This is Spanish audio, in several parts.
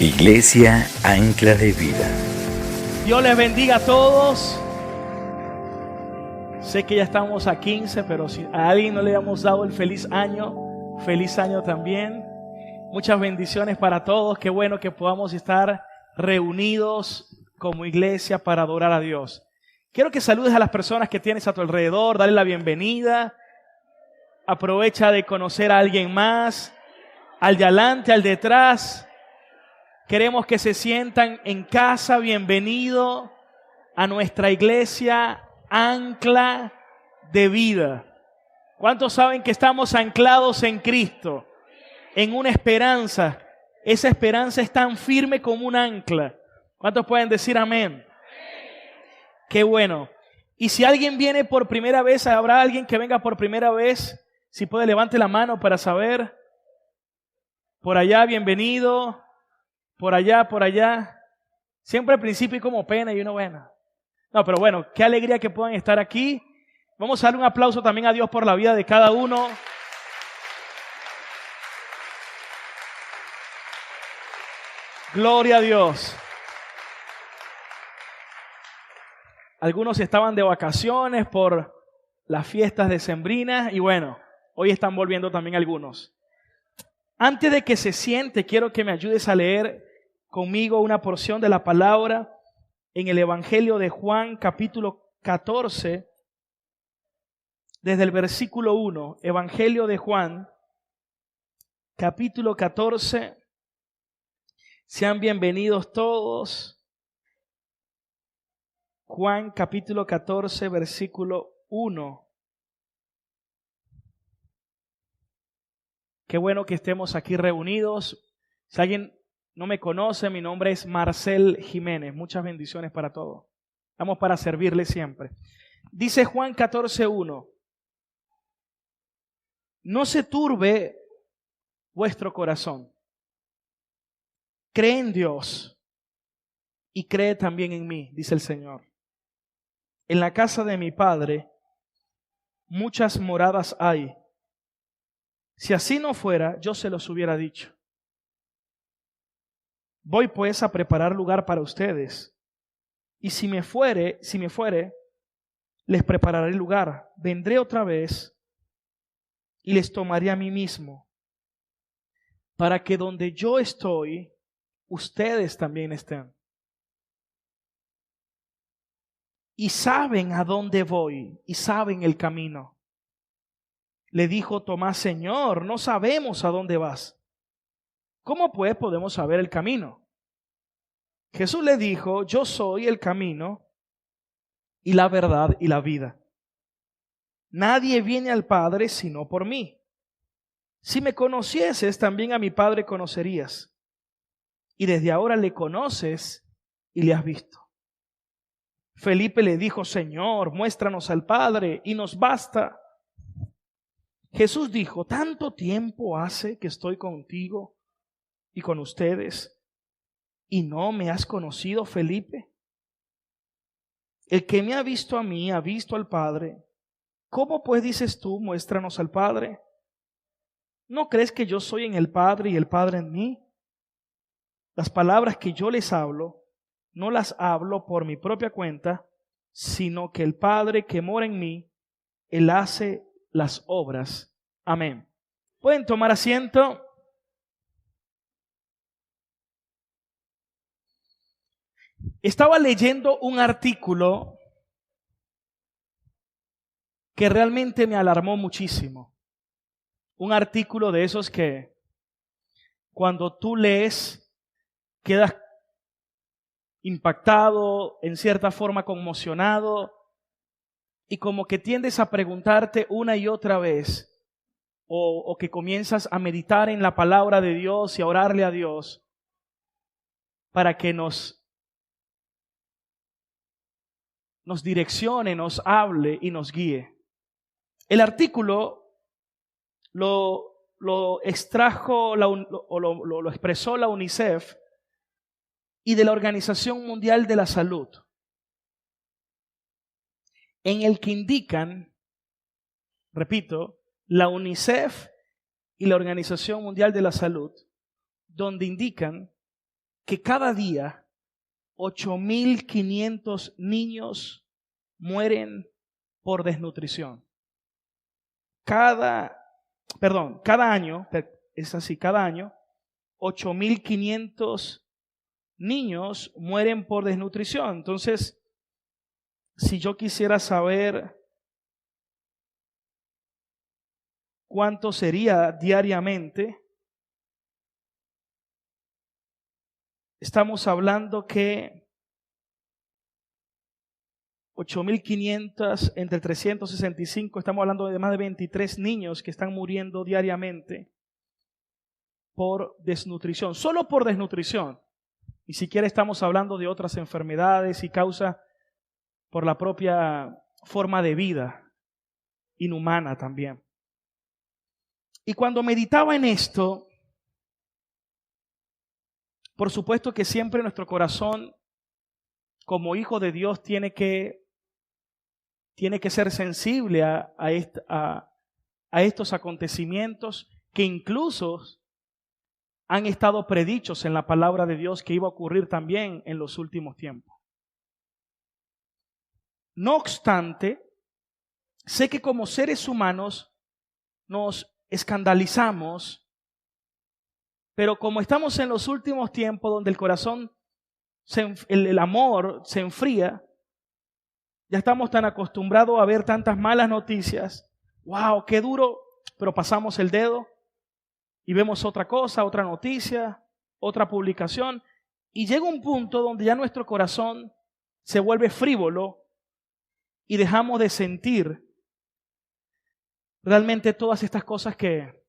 Iglesia Ancla de Vida. Dios les bendiga a todos. Sé que ya estamos a 15, pero si a alguien no le hemos dado el feliz año también. Muchas bendiciones para todos. Qué bueno que podamos estar reunidos como iglesia para adorar a Dios. Quiero que saludes a las personas que tienes a tu alrededor, dale la bienvenida. Aprovecha de conocer a alguien más, al de adelante, al de atrás. Queremos que se sientan en casa. Bienvenido a nuestra iglesia Ancla de Vida. ¿Cuántos saben que estamos anclados en Cristo? En una esperanza. Esa esperanza es tan firme como un ancla. ¿Cuántos pueden decir amén? Qué bueno. Y si alguien viene por primera vez, ¿habrá alguien que venga por primera vez? Si puede, levante la mano para saber. Por allá, bienvenido. Por allá. Siempre al principio hay como pena y uno, bueno. No, pero bueno, qué alegría que puedan estar aquí. Vamos a dar un aplauso también a Dios por la vida de cada uno. Gloria a Dios. Algunos estaban de vacaciones por las fiestas decembrinas y bueno, hoy están volviendo también algunos. Antes de que se siente, quiero que me ayudes a leer conmigo una porción de la palabra en el Evangelio de Juan, capítulo 14, desde el versículo 1. Evangelio de Juan, capítulo 14. Sean bienvenidos todos. Juan, capítulo 14, versículo 1. Qué bueno que estemos aquí reunidos. Si alguien no me conoce, mi nombre es Marcel Jiménez. Muchas bendiciones para todos. Estamos para servirle siempre. Dice Juan 14:1. No se turbe vuestro corazón. Cree en Dios y cree también en mí, dice el Señor. En la casa de mi Padre muchas moradas hay. Si así no fuera, yo se los hubiera dicho. Voy pues a preparar lugar para ustedes. Y si me fuere, les prepararé lugar. Vendré otra vez y les tomaré a mí mismo, para que donde yo estoy, ustedes también estén. Y saben a dónde voy y saben el camino. Le dijo Tomás: Señor, no sabemos a dónde vas. ¿Cómo pues podemos saber el camino? Jesús le dijo: yo soy el camino y la verdad y la vida. Nadie viene al Padre sino por mí. Si me conocieses, también a mi Padre conocerías. Y desde ahora le conoces y le has visto. Felipe le dijo: Señor, muéstranos al Padre y nos basta. Jesús dijo: tanto tiempo hace que estoy contigo y con ustedes, ¿y no me has conocido, Felipe? El que me ha visto a mí, ha visto al Padre. ¿Cómo pues dices tú, muéstranos al Padre? ¿No crees que yo soy en el Padre y el Padre en mí? Las palabras que yo les hablo, no las hablo por mi propia cuenta, sino que el Padre que mora en mí, Él hace las obras. Amén. ¿Pueden tomar asiento? Estaba leyendo un artículo que realmente me alarmó muchísimo. Un artículo de esos que cuando tú lees quedas impactado, en cierta forma conmocionado, y como que tiendes a preguntarte una y otra vez, o que comienzas a meditar en la palabra de Dios y a orarle a Dios para que nos direccione, nos hable y nos guíe. El artículo lo extrajo lo expresó la UNICEF y de la Organización Mundial de la Salud, en el que indican, repito, la UNICEF y la Organización Mundial de la Salud, donde indican que cada día 8.500 niños mueren por desnutrición. Cada año, es así, cada año, 8.500 niños mueren por desnutrición. Entonces, si yo quisiera saber cuánto sería diariamente, estamos hablando que 8.500 entre 365, estamos hablando de más de 23 niños que están muriendo diariamente por desnutrición, solo por desnutrición. Ni siquiera estamos hablando de otras enfermedades y causas por la propia forma de vida inhumana también. Y cuando meditaba en esto, por supuesto que siempre nuestro corazón, como hijo de Dios, tiene que ser sensible a estos acontecimientos que incluso han estado predichos en la palabra de Dios que iba a ocurrir también en los últimos tiempos. No obstante, sé que como seres humanos nos escandalizamos, pero como estamos en los últimos tiempos donde el corazón, el amor se enfría, ya estamos tan acostumbrados a ver tantas malas noticias. ¡Wow! ¡Qué duro! Pero pasamos el dedo y vemos otra cosa, otra noticia, otra publicación. Y llega un punto donde ya nuestro corazón se vuelve frívolo y dejamos de sentir realmente todas estas cosas que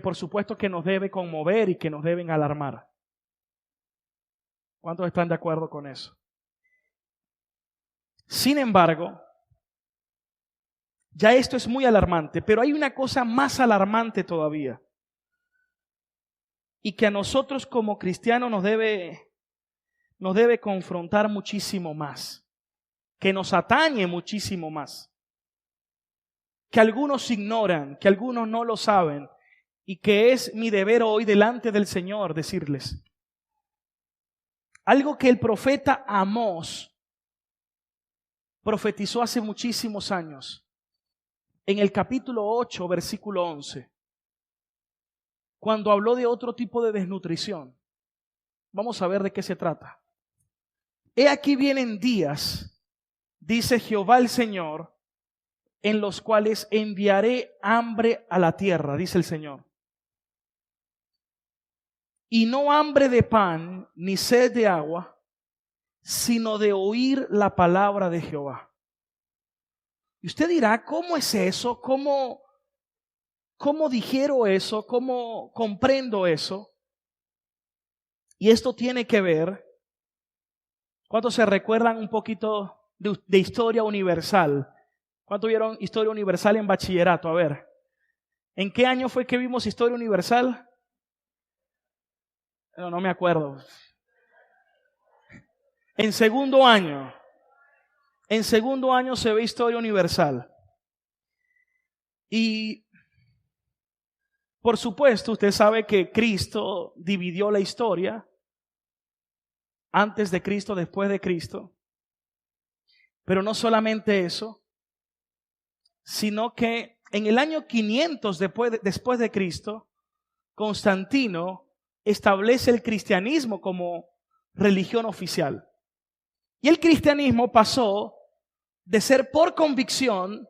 por supuesto que nos debe conmover y que nos deben alarmar. ¿Cuántos están de acuerdo con eso? Sin embargo, ya esto es muy alarmante, pero hay una cosa más alarmante todavía y que a nosotros como cristianos nos debe confrontar muchísimo más, que nos atañe muchísimo más, que algunos ignoran, que algunos no lo saben y que es mi deber hoy delante del Señor decirles. Algo que el profeta Amós profetizó hace muchísimos años, en el capítulo 8, versículo 11, cuando habló de otro tipo de desnutrición. Vamos a ver de qué se trata. He aquí vienen días, dice Jehová el Señor, en los cuales enviaré hambre a la tierra, dice el Señor. Y no hambre de pan, ni sed de agua, sino de oír la palabra de Jehová. Y usted dirá, ¿cómo es eso? ¿Cómo digiero eso? ¿Cómo comprendo eso? Y esto tiene que ver, ¿cuántos se recuerdan un poquito de historia universal? ¿Cuántos vieron historia universal en bachillerato? A ver, ¿en qué año fue que vimos historia universal? No me acuerdo. En segundo año se ve historia universal. Y por supuesto, usted sabe que Cristo dividió la historia, antes de Cristo, después de Cristo. Pero no solamente eso, sino que en el año 500 después de Cristo, Constantino establece el cristianismo como religión oficial. Y el cristianismo pasó de ser por convicción,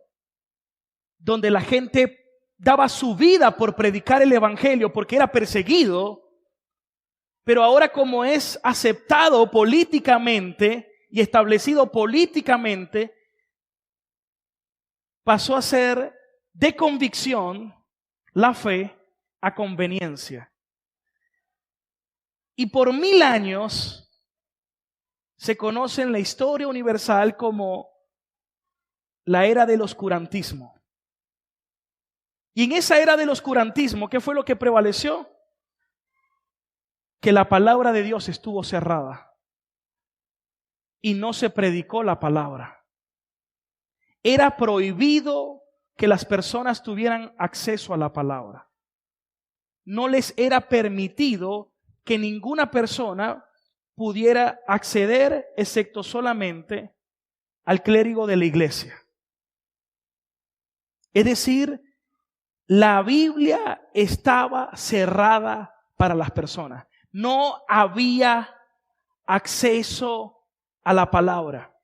donde la gente daba su vida por predicar el evangelio porque era perseguido, pero ahora como es aceptado políticamente y establecido políticamente, pasó a ser de convicción la fe a conveniencia. Y por 1000 años se conoce en la historia universal como la era del oscurantismo. Y en esa era del oscurantismo, ¿qué fue lo que prevaleció? Que la palabra de Dios estuvo cerrada y no se predicó la palabra. Era prohibido que las personas tuvieran acceso a la palabra. No les era permitido que ninguna persona pudiera acceder excepto solamente al clérigo de la iglesia. Es decir, la Biblia estaba cerrada para las personas. No había acceso a la palabra.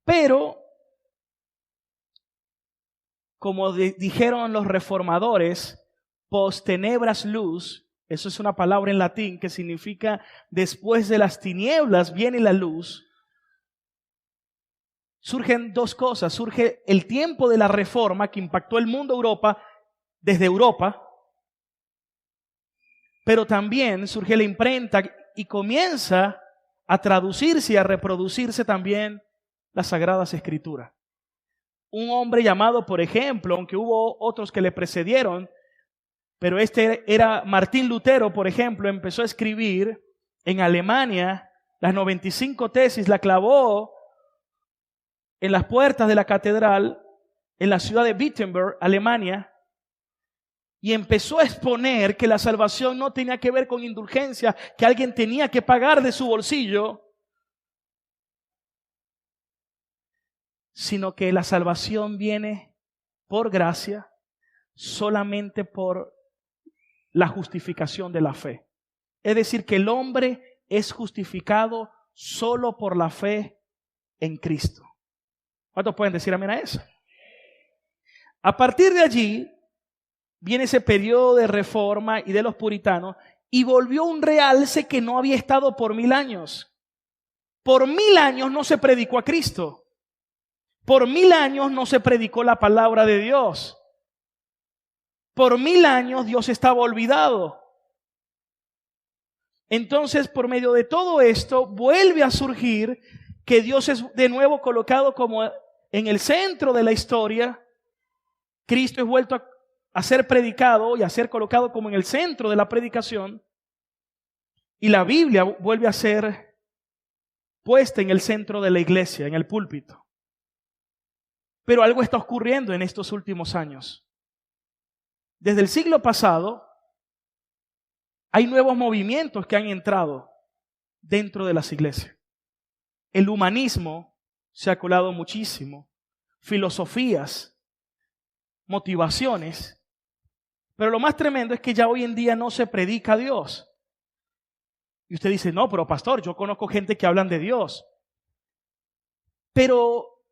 Pero, como dijeron los reformadores, post tenebras luz, eso es una palabra en latín que significa después de las tinieblas viene la luz. Surgen dos cosas. Surge el tiempo de la reforma que impactó el mundo desde Europa, pero también surge la imprenta y comienza a traducirse y a reproducirse también las Sagradas Escrituras. Un hombre llamado, por ejemplo, aunque hubo otros que le precedieron, pero este era Martín Lutero, por ejemplo, empezó a escribir en Alemania las 95 tesis, la clavó en las puertas de la catedral en la ciudad de Wittenberg, Alemania, y empezó a exponer que la salvación no tenía que ver con indulgencia, que alguien tenía que pagar de su bolsillo, sino que la salvación viene por gracia, solamente por la justificación de la fe. Es decir, que el hombre es justificado solo por la fe en Cristo. ¿Cuántos pueden decir amén a eso? A partir de allí viene ese periodo de reforma y de los puritanos y volvió un realce que no había estado por 1000 años. Por 1000 años no se predicó a Cristo. Por 1000 años no se predicó la palabra de Dios. Por 1000 años Dios estaba olvidado. Entonces, por medio de todo esto, vuelve a surgir que Dios es de nuevo colocado como en el centro de la historia. Cristo es vuelto a ser predicado y a ser colocado como en el centro de la predicación. Y la Biblia vuelve a ser puesta en el centro de la iglesia, en el púlpito. Pero algo está ocurriendo en estos últimos años. Desde el siglo pasado, hay nuevos movimientos que han entrado dentro de las iglesias. El humanismo se ha colado muchísimo, filosofías, motivaciones, pero lo más tremendo es que ya hoy en día no se predica a Dios. Y usted dice, no, pero pastor, yo conozco gente que hablan de Dios. Pero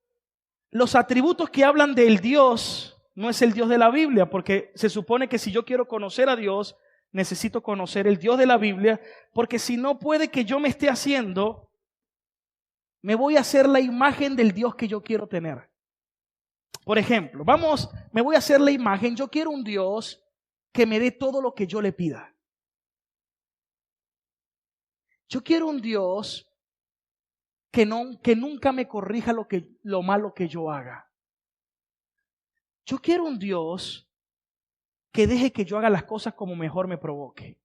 los atributos que hablan del Dios no es el Dios de la Biblia, porque se supone que si yo quiero conocer a Dios, necesito conocer el Dios de la Biblia, porque si no puede que yo me esté haciendo, me voy a hacer la imagen del Dios que yo quiero tener. Por ejemplo, me voy a hacer la imagen, yo quiero un Dios que me dé todo lo que yo le pida. Yo quiero un Dios que nunca me corrija lo malo que yo haga. Yo quiero un Dios que deje que yo haga las cosas como mejor me provoque.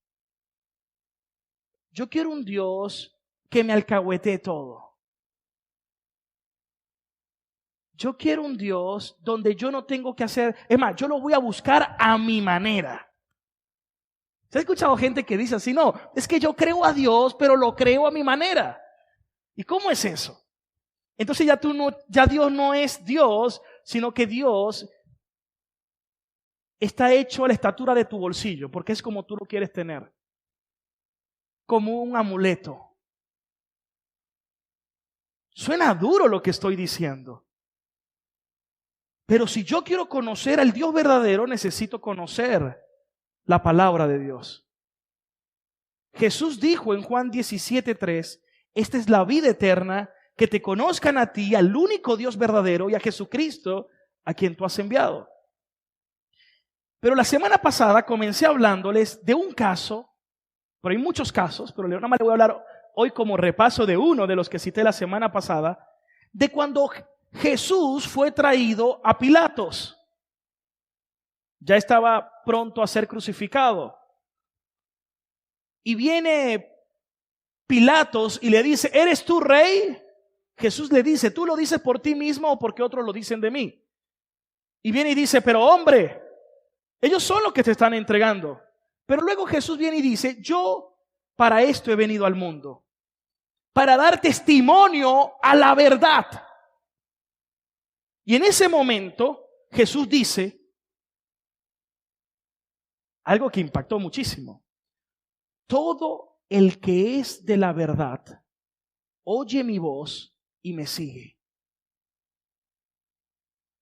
Yo quiero un Dios que me alcahuetee todo. Yo quiero un Dios donde yo no tengo que hacer, es más, yo lo voy a buscar a mi manera. ¿Se ha escuchado gente que dice así? No, es que yo creo a Dios, pero lo creo a mi manera. ¿Y cómo es eso? Entonces ya Dios no es Dios, sino que Dios está hecho a la estatura de tu bolsillo, porque es como tú lo quieres tener. Como un amuleto. Suena duro lo que estoy diciendo. Pero si yo quiero conocer al Dios verdadero, necesito conocer la palabra de Dios. Jesús dijo en Juan 17:3, esta es la vida eterna, que te conozcan a ti, al único Dios verdadero, y a Jesucristo, a quien tú has enviado. Pero la semana pasada comencé hablándoles de un caso, pero hay muchos casos, pero nada más le voy a hablar hoy como repaso de uno de los que cité la semana pasada, de cuando Jesús fue traído a Pilatos. Ya estaba pronto a ser crucificado. Y viene Pilatos y le dice, ¿eres tú rey? Jesús le dice, ¿tú lo dices por ti mismo o porque otros lo dicen de mí? Y viene y dice, pero hombre, ellos son los que te están entregando. Pero luego Jesús viene y dice, yo para esto he venido al mundo, para dar testimonio a la verdad. Y en ese momento Jesús dice algo que impactó muchísimo. Todo el que es de la verdad oye mi voz y me sigue.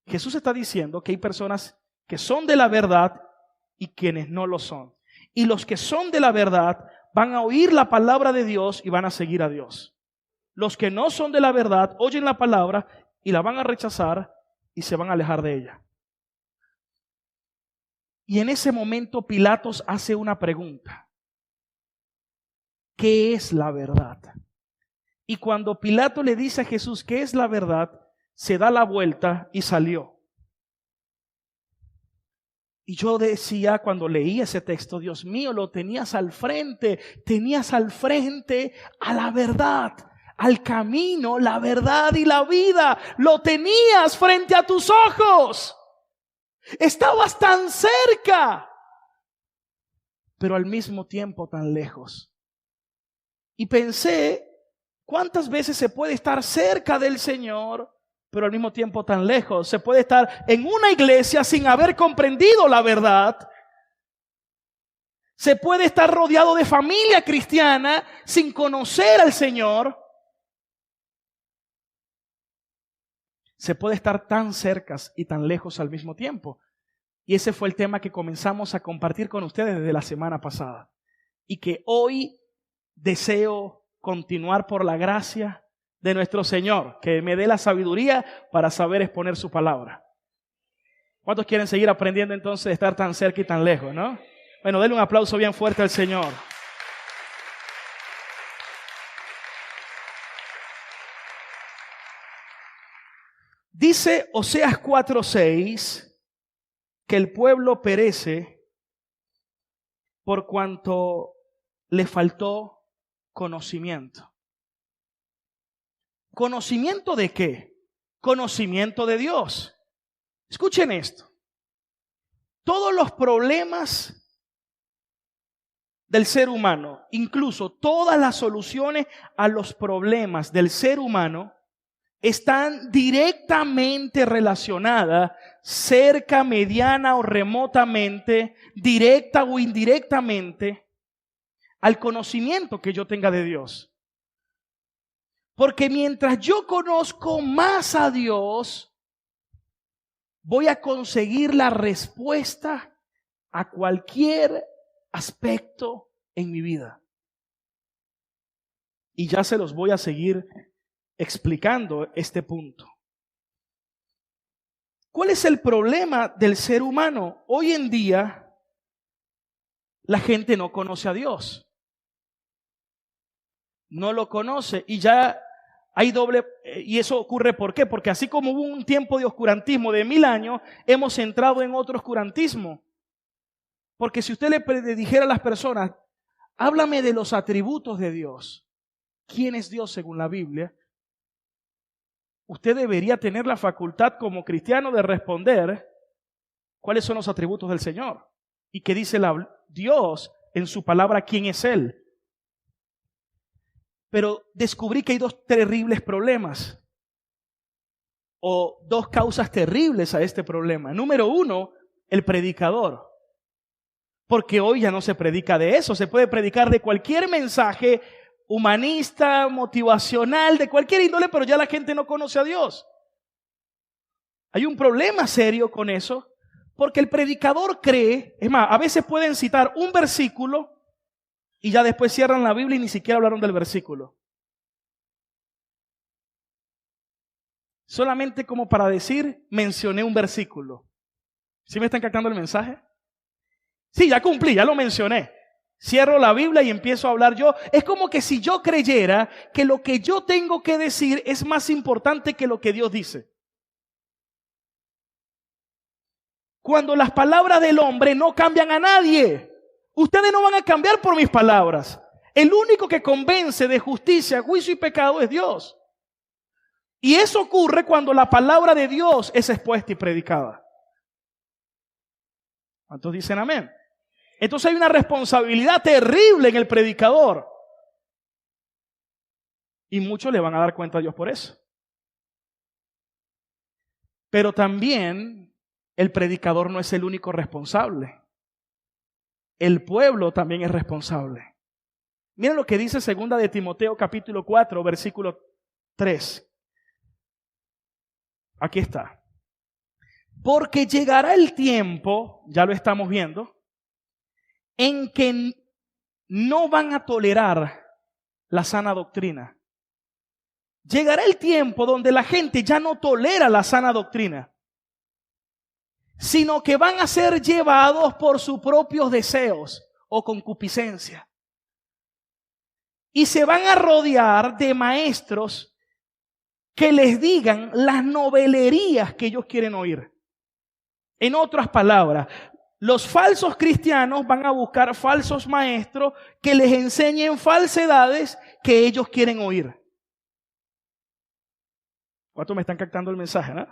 Jesús está diciendo que hay personas que son de la verdad y quienes no lo son. Y los que son de la verdad van a oír la palabra de Dios y van a seguir a Dios. Los que no son de la verdad oyen la palabra y la van a rechazar y se van a alejar de ella. Y en ese momento Pilatos hace una pregunta. ¿Qué es la verdad? Y cuando Pilato le dice a Jesús qué es la verdad, se da la vuelta y salió. Y yo decía cuando leí ese texto, Dios mío, lo tenías al frente a la verdad, al camino, la verdad y la vida. Lo tenías frente a tus ojos. Estabas tan cerca, pero al mismo tiempo tan lejos. Y pensé, ¿cuántas veces se puede estar cerca del Señor, pero al mismo tiempo tan lejos? Se puede estar en una iglesia sin haber comprendido la verdad. Se puede estar rodeado de familia cristiana sin conocer al Señor. Se puede estar tan cerca y tan lejos al mismo tiempo. Y ese fue el tema que comenzamos a compartir con ustedes desde la semana pasada. Y que hoy deseo continuar por la gracia de nuestro Señor, que me dé la sabiduría para saber exponer su palabra. ¿Cuántos quieren seguir aprendiendo entonces de estar tan cerca y tan lejos, no? Bueno, denle un aplauso bien fuerte al Señor. Dice Oseas 4:6 que el pueblo perece por cuanto le faltó conocimiento. ¿Conocimiento de qué? Conocimiento de Dios. Escuchen esto. Todos los problemas del ser humano, incluso todas las soluciones a los problemas del ser humano, están directamente relacionadas, cerca, mediana o remotamente, directa o indirectamente, al conocimiento que yo tenga de Dios. Porque mientras yo conozco más a Dios, voy a conseguir la respuesta a cualquier aspecto en mi vida. Y ya se los voy a seguir explicando este punto. ¿Cuál es el problema del ser humano? Hoy en día, la gente no conoce a Dios. No lo conoce y ya hay doble, y eso ocurre ¿por qué? Porque así como hubo un tiempo de oscurantismo de 1000 años, hemos entrado en otro oscurantismo. Porque si usted le dijera a las personas, háblame de los atributos de Dios, ¿quién es Dios según la Biblia? Usted debería tener la facultad como cristiano de responder cuáles son los atributos del Señor. Y qué dice Dios en su palabra, quién es Él. Pero descubrí que hay dos terribles problemas. O dos causas terribles a este problema. Número uno, el predicador. Porque hoy ya no se predica de eso. Se puede predicar de cualquier mensaje humanista, motivacional, de cualquier índole, pero ya la gente no conoce a Dios. Hay un problema serio con eso, porque el predicador cree, es más, a veces pueden citar un versículo y ya después cierran la Biblia y ni siquiera hablaron del versículo. Solamente como para decir, mencioné un versículo. ¿Sí me están captando el mensaje? Sí, ya cumplí, ya lo mencioné. Cierro la Biblia y empiezo a hablar yo. Es como que si yo creyera que lo que yo tengo que decir es más importante que lo que Dios dice. Cuando las palabras del hombre no cambian a nadie. Ustedes no van a cambiar por mis palabras. El único que convence de justicia, juicio y pecado es Dios. Y eso ocurre cuando la palabra de Dios es expuesta y predicada. ¿Cuántos dicen amén? Entonces hay una responsabilidad terrible en el predicador. Y muchos le van a dar cuenta a Dios por eso. Pero también el predicador no es el único responsable. El pueblo también es responsable. Miren lo que dice 2 de Timoteo capítulo 4, versículo 3. Aquí está. Porque llegará el tiempo, ya lo estamos viendo, en que no van a tolerar la sana doctrina. Llegará el tiempo donde la gente ya no tolera la sana doctrina, sino que van a ser llevados por sus propios deseos o concupiscencia. Y se van a rodear de maestros que les digan las novelerías que ellos quieren oír. En otras palabras, los falsos cristianos van a buscar falsos maestros que les enseñen falsedades que ellos quieren oír. ¿Cuántos me están captando el mensaje, no?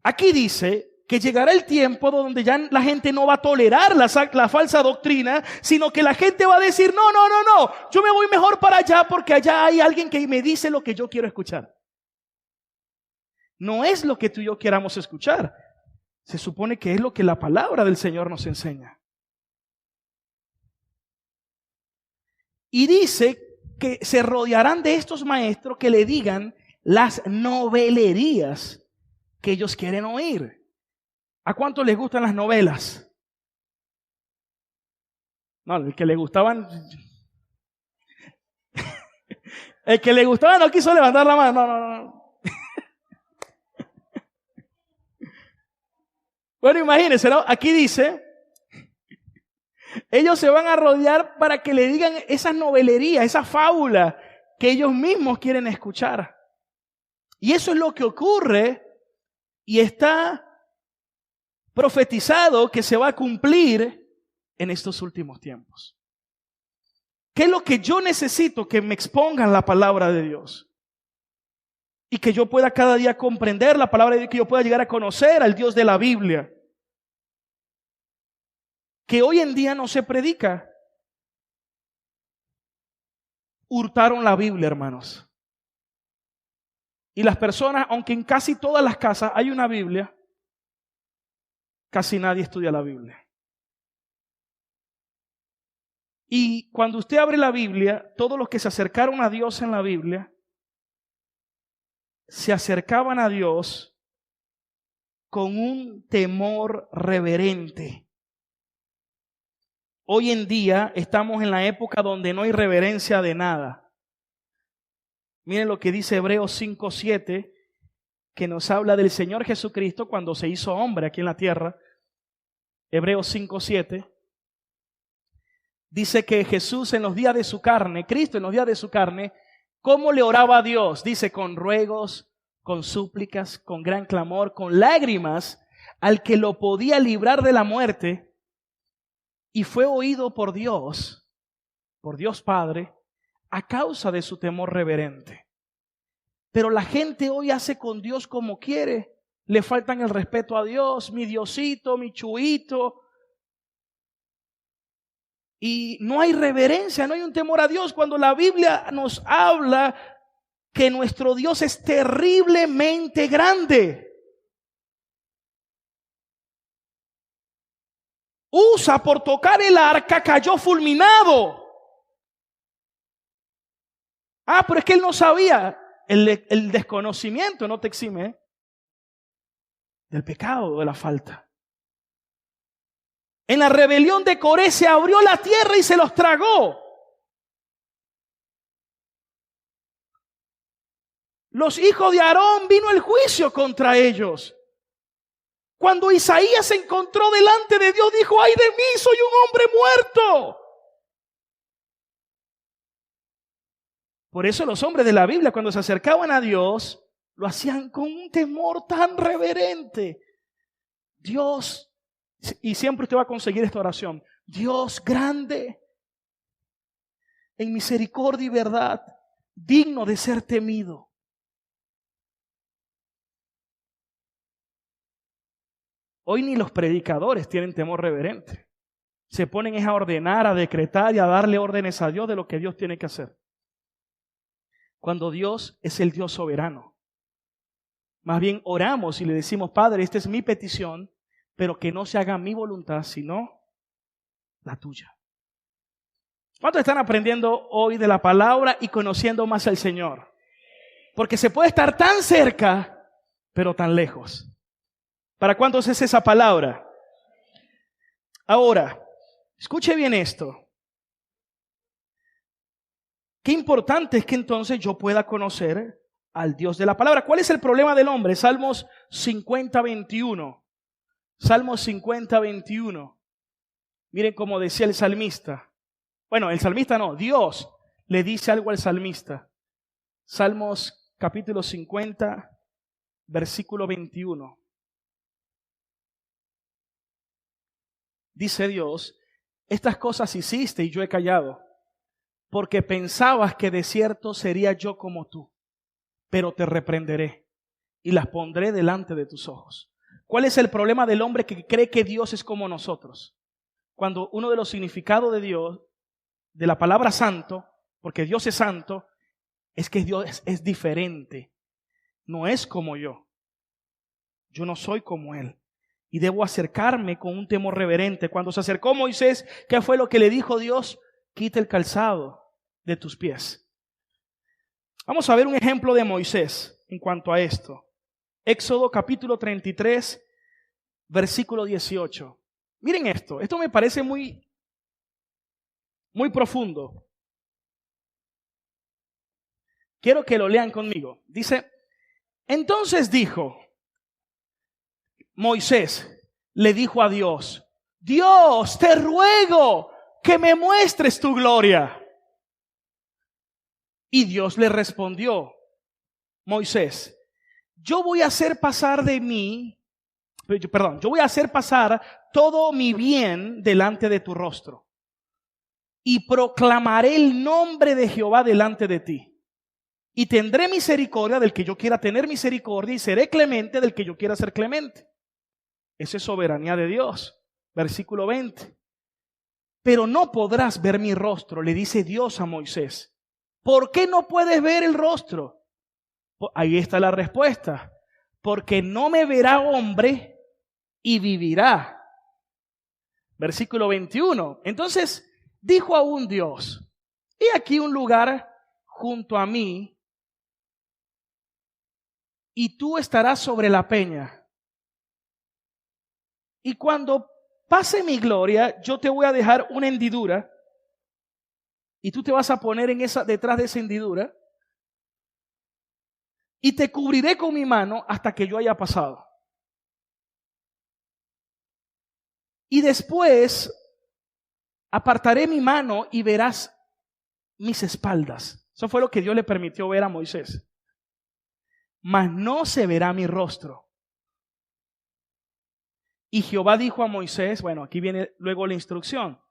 Aquí dice que llegará el tiempo donde ya la gente no va a tolerar la falsa doctrina, sino que la gente va a decir, no, yo me voy mejor para allá porque allá hay alguien que me dice lo que yo quiero escuchar. No es lo que tú y yo queramos escuchar. Se supone que es lo que la palabra del Señor nos enseña. Y dice que se rodearán de estos maestros que le digan las novelerías que ellos quieren oír. ¿A cuántos les gustan las novelas? No, el que le gustaban... El que le gustaba no quiso levantar la mano. No. Bueno, imagínense, ¿no? Aquí dice, ellos se van a rodear para que le digan esas novelerías, esas fábulas que ellos mismos quieren escuchar. Y eso es lo que ocurre y está profetizado que se va a cumplir en estos últimos tiempos. ¿Qué es lo que yo necesito? Que me expongan la palabra de Dios. Y que yo pueda cada día comprender la palabra de Dios, que yo pueda llegar a conocer al Dios de la Biblia. Que hoy en día no se predica. Hurtaron la Biblia, hermanos. Y las personas, aunque en casi todas las casas hay una Biblia, casi nadie estudia la Biblia. Y cuando usted abre la Biblia, todos los que se acercaron a Dios en la Biblia, se acercaban a Dios con un temor reverente. Hoy en día estamos en la época donde no hay reverencia de nada. Miren lo que dice Hebreos 5:7, que nos habla del Señor Jesucristo cuando se hizo hombre aquí en la tierra. Hebreos 5:7. Dice que Jesús en los días de su carne, Cristo en los días de su carne, ¿cómo le oraba a Dios? Dice, con ruegos, con súplicas, con gran clamor, con lágrimas, al que lo podía librar de la muerte, y fue oído por Dios Padre, a causa de su temor reverente. Pero la gente hoy hace con Dios como quiere. Le faltan el respeto a Dios, mi Diosito, mi chuito. Y no hay reverencia, no hay un temor a Dios. Cuando la Biblia nos habla que nuestro Dios es terriblemente grande. Usa por tocar el arca cayó fulminado. Pero es que él no sabía. El desconocimiento no te exime del pecado, de la falta. En la rebelión de Coré se abrió la tierra y se los tragó. Los hijos de Aarón, vino el juicio contra ellos. Cuando Isaías se encontró delante de Dios, dijo, ¡ay de mí, soy un hombre muerto! Por eso los hombres de la Biblia, cuando se acercaban a Dios, lo hacían con un temor tan reverente. Dios, y siempre usted va a conseguir esta oración, Dios grande, en misericordia y verdad, digno de ser temido. Hoy ni los predicadores tienen temor reverente. Se ponen a ordenar, a decretar y a darle órdenes a Dios de lo que Dios tiene que hacer. Cuando Dios es el Dios soberano. Más bien oramos y le decimos, Padre, esta es mi petición, pero que no se haga mi voluntad, sino la tuya. ¿Cuántos están aprendiendo hoy de la palabra y conociendo más al Señor? Porque se puede estar tan cerca, pero tan lejos. ¿Para cuántos es esa palabra? Ahora, escuche bien esto. Qué importante es que entonces yo pueda conocer al Dios de la palabra. ¿Cuál es el problema del hombre? Salmos 50:21. Salmos 50:21. Miren cómo decía el salmista. Bueno, el salmista no, Dios le dice algo al salmista. Salmos capítulo 50, versículo 21. Dice Dios, estas cosas hiciste y yo he callado, porque pensabas que de cierto sería yo como tú, pero te reprenderé y las pondré delante de tus ojos. ¿Cuál es el problema del hombre que cree que Dios es como nosotros? Cuando uno de los significados de Dios, de la palabra santo, porque Dios es santo, es que Dios es diferente. No es como yo. Yo no soy como Él. Y debo acercarme con un temor reverente. Cuando se acercó Moisés, ¿qué fue lo que le dijo Dios? Quita el calzado de tus pies. Vamos a ver un ejemplo de Moisés en cuanto a esto. Éxodo capítulo 33, versículo 18. Miren esto. Esto me parece muy profundo. Quiero que lo lean conmigo. Dice, entonces dijo, Moisés le dijo a Dios, Dios, te ruego que me muestres tu gloria. Y Dios le respondió, Moisés, yo voy a hacer pasar todo mi bien delante de tu rostro y proclamaré el nombre de Jehová delante de ti. Y tendré misericordia del que yo quiera tener misericordia y seré clemente del que yo quiera ser clemente. Esa es soberanía de Dios. Versículo 20. Pero no podrás ver mi rostro, le dice Dios a Moisés. ¿Por qué no puedes ver el rostro? Ahí está la respuesta. Porque no me verá hombre y vivirá. Versículo 21. Entonces dijo aún Dios, he aquí un lugar junto a mí y tú estarás sobre la peña. Y cuando pase mi gloria, yo te voy a dejar una hendidura y tú te vas a poner detrás de esa hendidura y te cubriré con mi mano hasta que yo haya pasado. Y después apartaré mi mano y verás mis espaldas. Eso fue lo que Dios le permitió ver a Moisés. Mas no se verá mi rostro. Y Jehová dijo a Moisés, bueno, aquí viene luego la instrucción.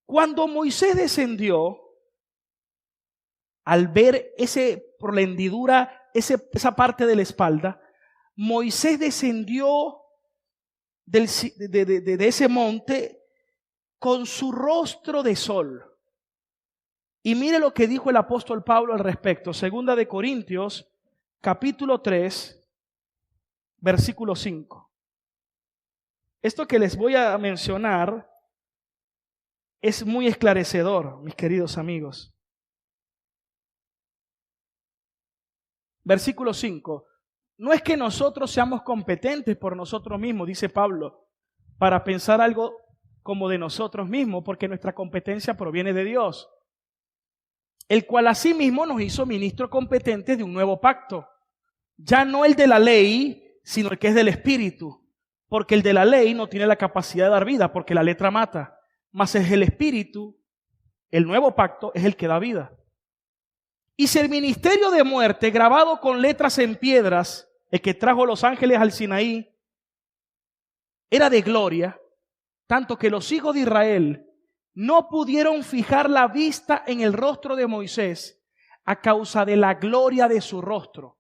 Cuando Moisés descendió, al ver por la hendidura, esa parte de la espalda, Moisés descendió de ese monte con su rostro de sol. Y mire lo que dijo el apóstol Pablo al respecto. Segunda de Corintios, capítulo 3, versículo 5. Esto que les voy a mencionar es muy esclarecedor, mis queridos amigos. Versículo 5. No es que nosotros seamos competentes por nosotros mismos, dice Pablo, para pensar algo como de nosotros mismos, porque nuestra competencia proviene de Dios, el cual asimismo nos hizo ministros competentes de un nuevo pacto, ya no el de la ley, sino el que es del Espíritu, porque el de la ley no tiene la capacidad de dar vida, porque la letra mata, mas es el Espíritu, el nuevo pacto es el que da vida. Y si el ministerio de muerte, grabado con letras en piedras, el que trajo los ángeles al Sinaí, era de gloria, tanto que los hijos de Israel no pudieron fijar la vista en el rostro de Moisés a causa de la gloria de su rostro.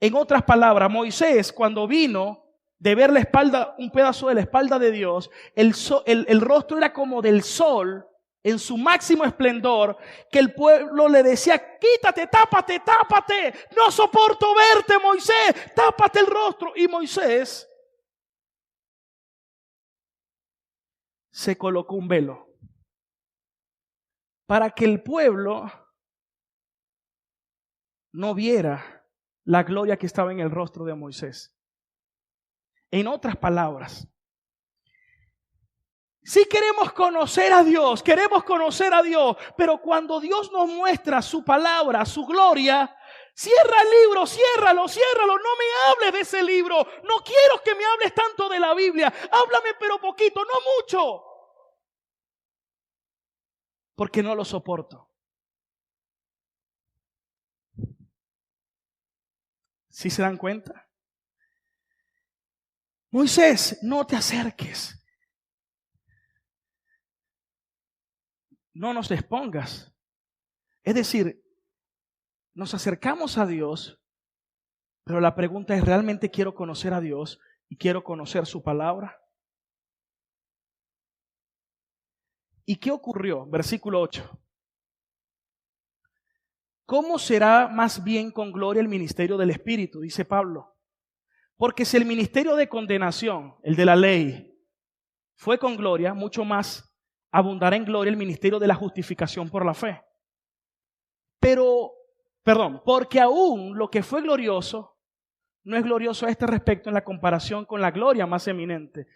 En otras palabras, Moisés, cuando vino de ver la espalda, un pedazo de la espalda de Dios, el rostro era como del sol en su máximo esplendor, que el pueblo le decía: quítate, tápate, tápate, no soporto verte, Moisés, tápate el rostro. Y Moisés se colocó un velo para que el pueblo no viera la gloria que estaba en el rostro de Moisés. En otras palabras, si queremos conocer a Dios, pero cuando Dios nos muestra su palabra, su gloria, cierra el libro, ciérralo, no me hables de ese libro, no quiero que me hables tanto de la Biblia, háblame pero poquito, no mucho, porque no lo soporto. ¿Sí se dan cuenta? Moisés, no te acerques. No nos expongas. Es decir, nos acercamos a Dios, pero la pregunta es: ¿realmente quiero conocer a Dios y quiero conocer su palabra? ¿Y qué ocurrió? Versículo 8. ¿Cómo será más bien con gloria el ministerio del Espíritu? Dice Pablo. Porque si el ministerio de condenación, el de la ley, fue con gloria, mucho más abundará en gloria el ministerio de la justificación por la fe. Porque aún lo que fue glorioso no es glorioso a este respecto en la comparación con la gloria más eminente.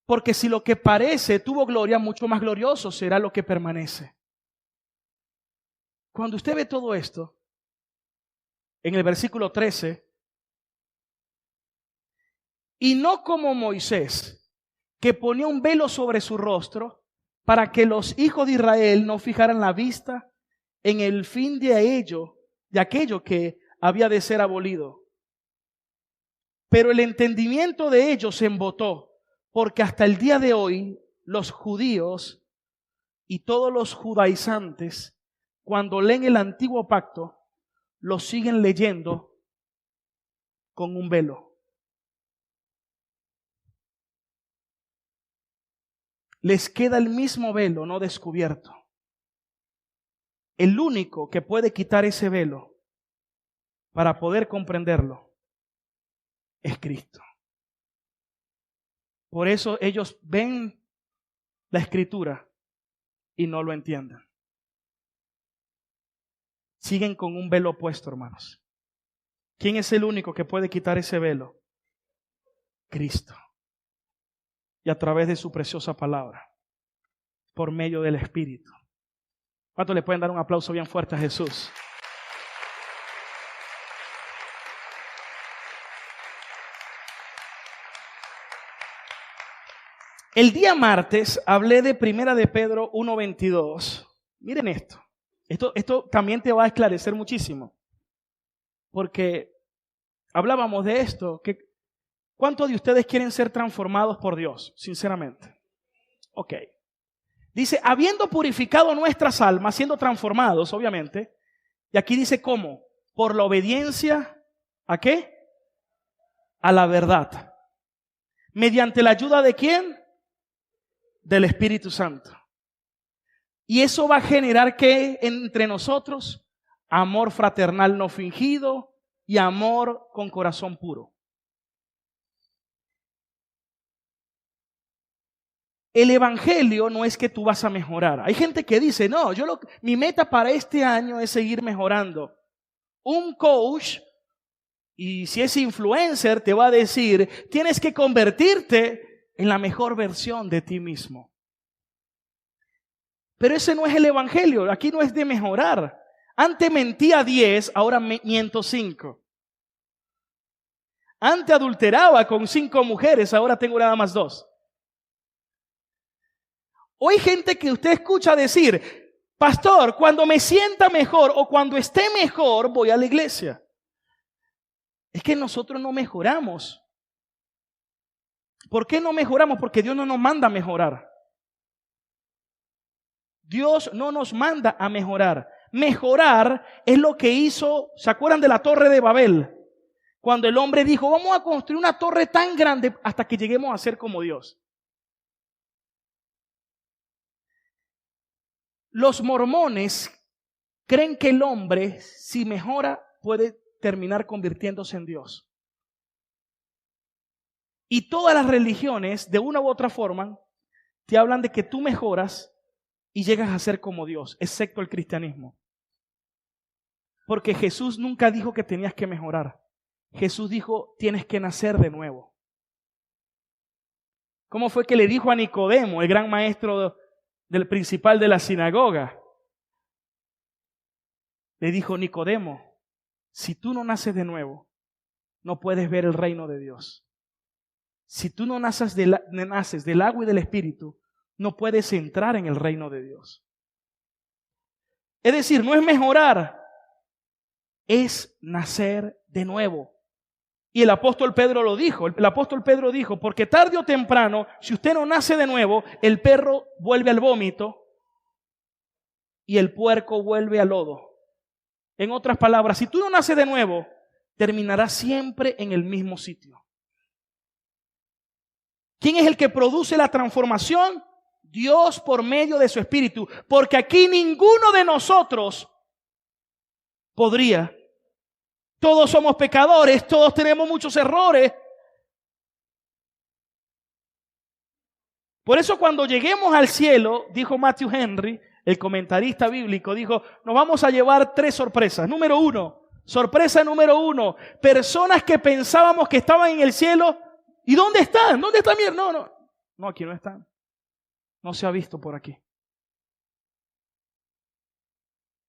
Porque si lo que parece tuvo gloria, mucho más glorioso será lo que permanece. Cuando usted ve todo esto, en el versículo 13, y no como Moisés, que ponía un velo sobre su rostro para que los hijos de Israel no fijaran la vista en el fin de aquello que había de ser abolido. Pero el entendimiento de ellos se embotó, porque hasta el día de hoy los judíos y todos los judaizantes, cuando leen el antiguo pacto, lo siguen leyendo con un velo. Les queda el mismo velo no descubierto. El único que puede quitar ese velo para poder comprenderlo es Cristo. Por eso ellos ven la Escritura y no lo entienden. Siguen con un velo puesto, hermanos. ¿Quién es el único que puede quitar ese velo? Cristo. Y a través de su preciosa palabra, por medio del Espíritu. ¿Cuántos le pueden dar un aplauso bien fuerte a Jesús? El día martes hablé de 1 de Pedro 1:22. Miren esto. Esto también te va a esclarecer muchísimo. Porque hablábamos de esto, que ¿cuántos de ustedes quieren ser transformados por Dios? Sinceramente. Ok. Dice, habiendo purificado nuestras almas, siendo transformados, obviamente. Y aquí dice, ¿cómo? Por la obediencia, ¿a qué? A la verdad. ¿Mediante la ayuda de quién? Del Espíritu Santo. Y eso va a generar que entre nosotros, amor fraternal no fingido y amor con corazón puro. El evangelio no es que tú vas a mejorar. Hay gente que dice, no, mi meta para este año es seguir mejorando. Un coach, y si es influencer, te va a decir, tienes que convertirte en la mejor versión de ti mismo. Pero ese no es el evangelio, aquí no es de mejorar. Antes mentía 10, ahora miento 5. Antes adulteraba con 5 mujeres, ahora tengo nada más 2. O hay gente que usted escucha decir, pastor, cuando me sienta mejor o cuando esté mejor, voy a la iglesia. Es que nosotros no mejoramos. ¿Por qué no mejoramos? Porque Dios no nos manda a mejorar. Dios no nos manda a mejorar. Mejorar es lo que hizo, ¿se acuerdan de la Torre de Babel? Cuando el hombre dijo, vamos a construir una torre tan grande hasta que lleguemos a ser como Dios. Los mormones creen que el hombre, si mejora, puede terminar convirtiéndose en Dios. Y todas las religiones, de una u otra forma, te hablan de que tú mejoras y llegas a ser como Dios, excepto el cristianismo. Porque Jesús nunca dijo que tenías que mejorar. Jesús dijo, tienes que nacer de nuevo. ¿Cómo fue que le dijo a Nicodemo, el gran maestro del principal de la sinagoga? Le dijo, Nicodemo, si tú no naces de nuevo, no puedes ver el reino de Dios. Si tú no naces del agua y del Espíritu, no puedes entrar en el reino de Dios. Es decir, no es mejorar, es nacer de nuevo. Y el apóstol Pedro lo dijo. El apóstol Pedro dijo, porque tarde o temprano, si usted no nace de nuevo, el perro vuelve al vómito y el puerco vuelve al lodo. En otras palabras, si tú no naces de nuevo, terminarás siempre en el mismo sitio. ¿Quién es el que produce la transformación? Dios por medio de su Espíritu. Porque aquí ninguno de nosotros podría. Todos somos pecadores, todos tenemos muchos errores. Por eso cuando lleguemos al cielo, dijo Matthew Henry, el comentarista bíblico, dijo, nos vamos a llevar 3 sorpresas. Número 1, sorpresa número 1, personas que pensábamos que estaban en el cielo. ¿Y dónde están? ¿Dónde están? No, aquí no están. No se ha visto por aquí.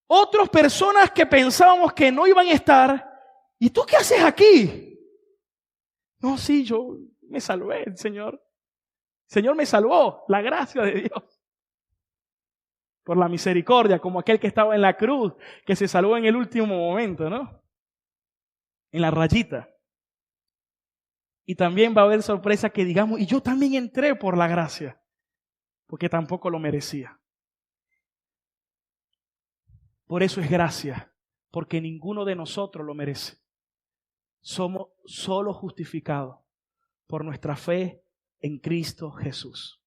Otras personas que pensábamos que no iban a estar. ¿Y tú qué haces aquí? No, sí, yo me salvé, el Señor. El Señor me salvó, la gracia de Dios. Por la misericordia, como aquel que estaba en la cruz, que se salvó en el último momento, ¿no? En la rayita. Y también va a haber sorpresa que digamos, y yo también entré por la gracia, porque tampoco lo merecía. Por eso es gracia, porque ninguno de nosotros lo merece. Somos solo justificados por nuestra fe en Cristo Jesús.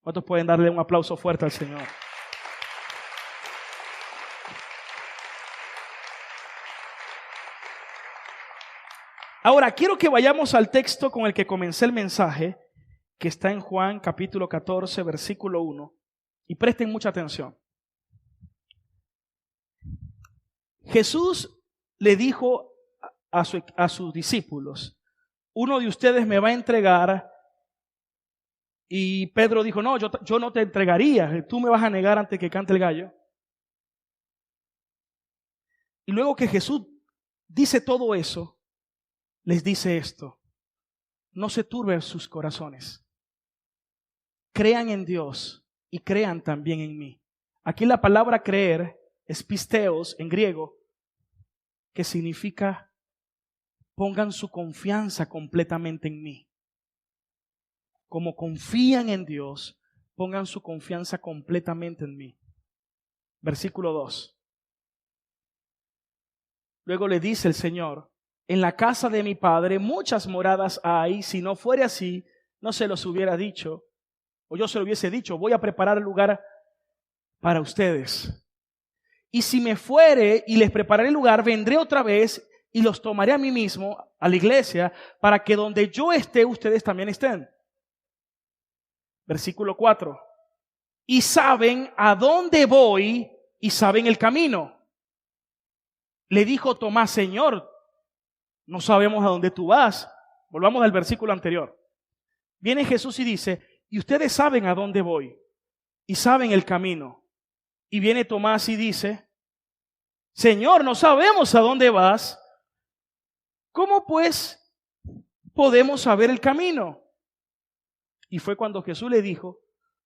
¿Cuántos pueden darle un aplauso fuerte al Señor? Ahora, quiero que vayamos al texto con el que comencé el mensaje, que está en Juan capítulo 14, versículo 1, y presten mucha atención. Jesús le dijo a sus discípulos, uno de ustedes me va a entregar, y Pedro dijo, no, yo no te entregaría, tú me vas a negar antes que cante el gallo. Y luego que Jesús dice todo eso, les dice esto, no se turben sus corazones, crean en Dios y crean también en mí. Aquí la palabra creer es pisteos en griego, que significa pongan su confianza completamente en mí. Como confían en Dios, pongan su confianza completamente en mí. Versículo 2. Luego le dice el Señor, en la casa de mi Padre muchas moradas hay, si no fuera así, no se los hubiera dicho, o yo se lo hubiese dicho, voy a preparar el lugar para ustedes. Y si me fuere y les prepararé el lugar, vendré otra vez y los tomaré a mí mismo, a la iglesia, para que donde yo esté, ustedes también estén. Versículo 4. Y saben a dónde voy y saben el camino. Le dijo Tomás, Señor, no sabemos a dónde tú vas. Volvamos al versículo anterior. Viene Jesús y dice, y ustedes saben a dónde voy y saben el camino. Y viene Tomás y dice, Señor, no sabemos a dónde vas. ¿Cómo pues podemos saber el camino? Y fue cuando Jesús le dijo,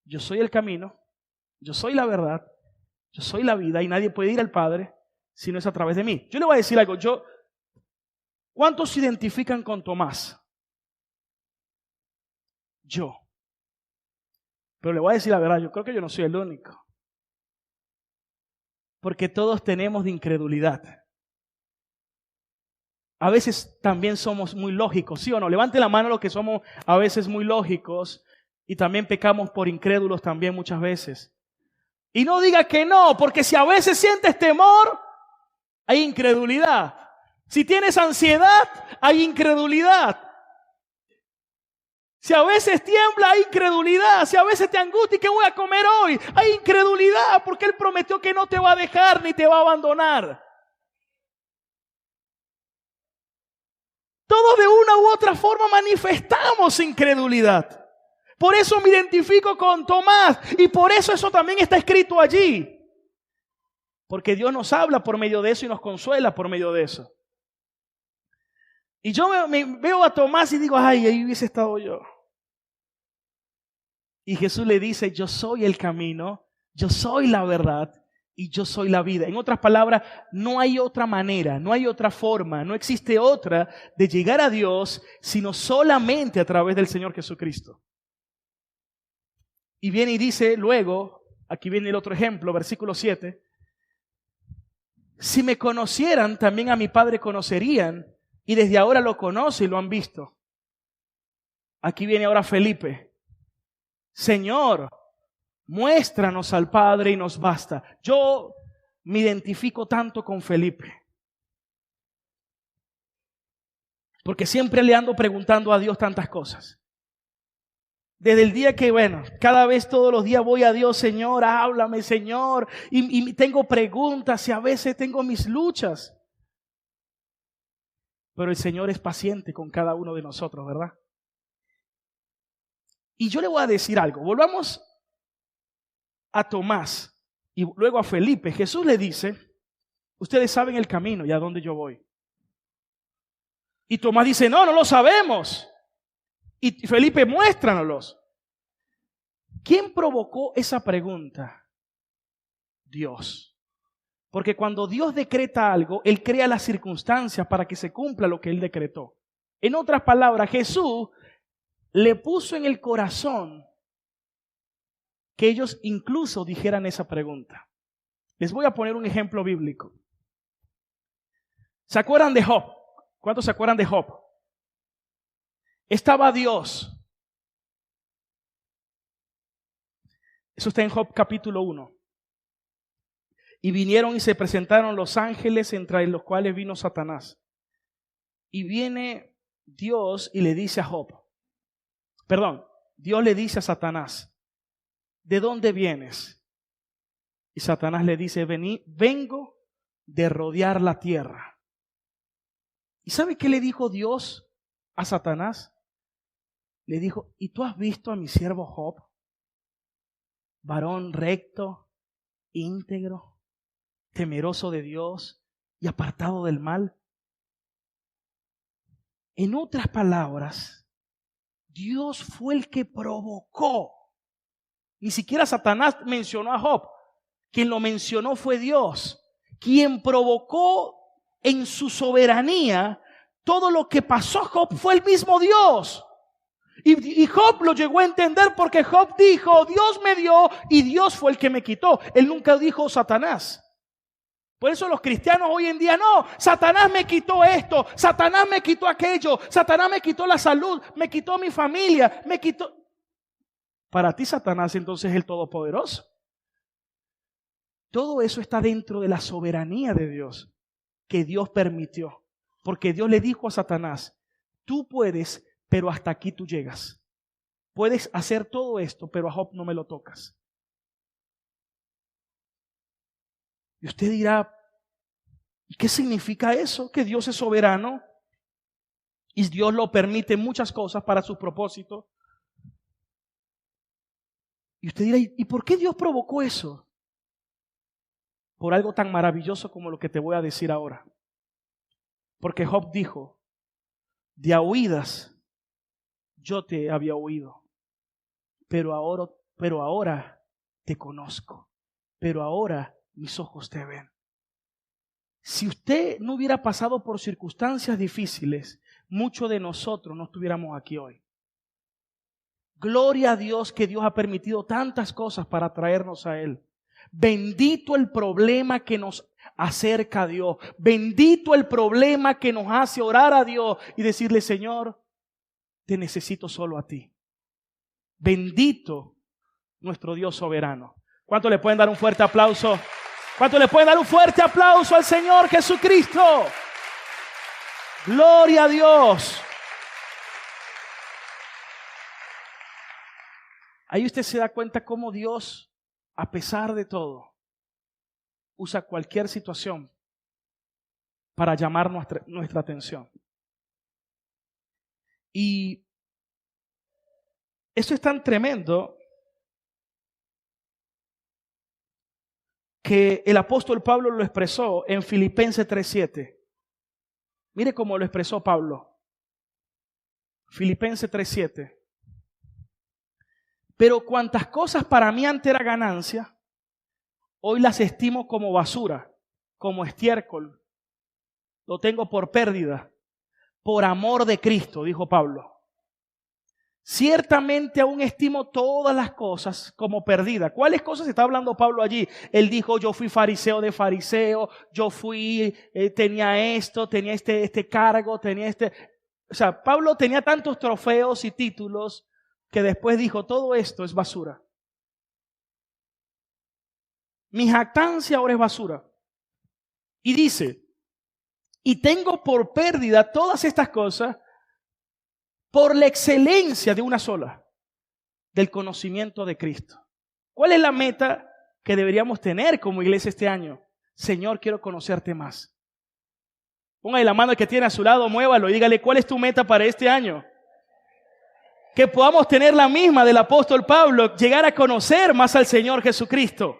yo soy el camino, yo soy la verdad, yo soy la vida y nadie puede ir al Padre si no es a través de mí. Yo le voy a decir algo, ¿cuántos se identifican con Tomás? Yo. Pero le voy a decir la verdad, yo creo que yo no soy el único. Porque todos tenemos de incredulidad. A veces también somos muy lógicos, ¿sí o no? Levante la mano los que somos a veces muy lógicos y también pecamos por incrédulos también muchas veces. Y no diga que no, porque si a veces sientes temor, hay incredulidad. Si tienes ansiedad, hay incredulidad. Si a veces tiembla, hay incredulidad. Si a veces te angustia, ¿qué voy a comer hoy? Hay incredulidad, porque Él prometió que no te va a dejar ni te va a abandonar. Todos de una u otra forma manifestamos incredulidad. Por eso me identifico con Tomás y por eso también está escrito allí. Porque Dios nos habla por medio de eso y nos consuela por medio de eso. Y yo me veo a Tomás y digo, ay, ahí hubiese estado yo. Y Jesús le dice, yo soy el camino, yo soy la verdad y yo soy la vida. En otras palabras, no hay otra manera, no hay otra forma, no existe otra de llegar a Dios sino solamente a través del Señor Jesucristo. Y viene y dice luego, aquí viene el otro ejemplo, versículo 7. Si me conocieran, también a mi Padre conocerían, y desde ahora lo conocen y lo han visto. Aquí viene ahora Felipe. Señor, muéstranos al Padre y nos basta. Yo me identifico tanto con Felipe. Porque siempre le ando preguntando a Dios tantas cosas. Desde el día que, cada vez todos los días voy a Dios, Señor, háblame, Señor. Y tengo preguntas y a veces tengo mis luchas. Pero el Señor es paciente con cada uno de nosotros, ¿verdad? Y yo le voy a decir algo. Volvamos a Tomás y luego a Felipe. Jesús le dice, ustedes saben el camino y a dónde yo voy. Y Tomás dice, no lo sabemos. Y Felipe, muéstranos. ¿Quién provocó esa pregunta? Dios. Porque cuando Dios decreta algo, Él crea las circunstancias para que se cumpla lo que Él decretó. En otras palabras, Jesús le puso en el corazón que ellos incluso dijeran esa pregunta. Les voy a poner un ejemplo bíblico. ¿Se acuerdan de Job? ¿Cuántos se acuerdan de Job? Estaba Dios. Eso está en Job capítulo 1. Y vinieron y se presentaron los ángeles, entre los cuales vino Satanás. Y viene Dios y le dice a Job, Dios le dice a Satanás, ¿de dónde vienes? Y Satanás le dice, vengo de rodear la tierra. ¿Y sabe qué le dijo Dios a Satanás? Le dijo, ¿y tú has visto a mi siervo Job? Varón recto, íntegro, temeroso de Dios y apartado del mal. En otras palabras, Dios fue el que provocó. Ni siquiera Satanás mencionó a Job. Quien lo mencionó fue Dios. Quien provocó en su soberanía todo lo que pasó a Job fue el mismo Dios. Y Job lo llegó a entender porque Job dijo, Dios me dio y Dios fue el que me quitó. Él nunca dijo Satanás. Por eso los cristianos hoy en día, no, Satanás me quitó esto, Satanás me quitó aquello, Satanás me quitó la salud, me quitó mi familia, me quitó... Para ti Satanás entonces es el Todopoderoso. Todo eso está dentro de la soberanía de Dios, que Dios permitió. Porque Dios le dijo a Satanás, tú puedes, pero hasta aquí tú llegas. Puedes hacer todo esto, pero a Job no me lo tocas. Y usted dirá, ¿qué significa eso? Que Dios es soberano y Dios lo permite muchas cosas para sus propósitos. Y usted dirá, ¿y por qué Dios provocó eso? Por algo tan maravilloso como lo que te voy a decir ahora. Porque Job dijo, de a oídas yo te había oído, pero ahora te conozco, pero ahora mis ojos te ven. Si usted no hubiera pasado por circunstancias difíciles, muchos de nosotros no estuviéramos aquí hoy. Gloria a Dios que Dios ha permitido tantas cosas para traernos a Él. Bendito el problema que nos acerca a Dios. Bendito el problema que nos hace orar a Dios y decirle, Señor, te necesito solo a ti. Bendito nuestro Dios soberano. ¿Cuánto le pueden dar un fuerte aplauso? ¿Cuánto le pueden dar un fuerte aplauso al Señor Jesucristo? Gloria a Dios. Ahí usted se da cuenta cómo Dios, a pesar de todo, usa cualquier situación para llamar nuestra atención. Y eso es tan tremendo que el apóstol Pablo lo expresó en Filipenses 3:7. Mire cómo lo expresó Pablo. Filipenses 3:7. Pero cuantas cosas para mí antes era ganancia, hoy las estimo como basura, como estiércol. Lo tengo por pérdida, por amor de Cristo, dijo Pablo. Ciertamente aún estimo todas las cosas como perdidas. ¿Cuáles cosas está hablando Pablo allí? Él dijo, yo fui fariseo de fariseo, yo tenía esto, tenía este cargo, tenía O sea, Pablo tenía tantos trofeos y títulos que después dijo, todo esto es basura. Mi jactancia ahora es basura. Y dice, y tengo por pérdida todas estas cosas por la excelencia de una sola, del conocimiento de Cristo. ¿Cuál es la meta que deberíamos tener como iglesia este año? Señor, quiero conocerte más. Póngale la mano al que tiene a su lado, muévalo y dígale, ¿cuál es tu meta para este año? Que podamos tener la misma del apóstol Pablo, llegar a conocer más al Señor Jesucristo.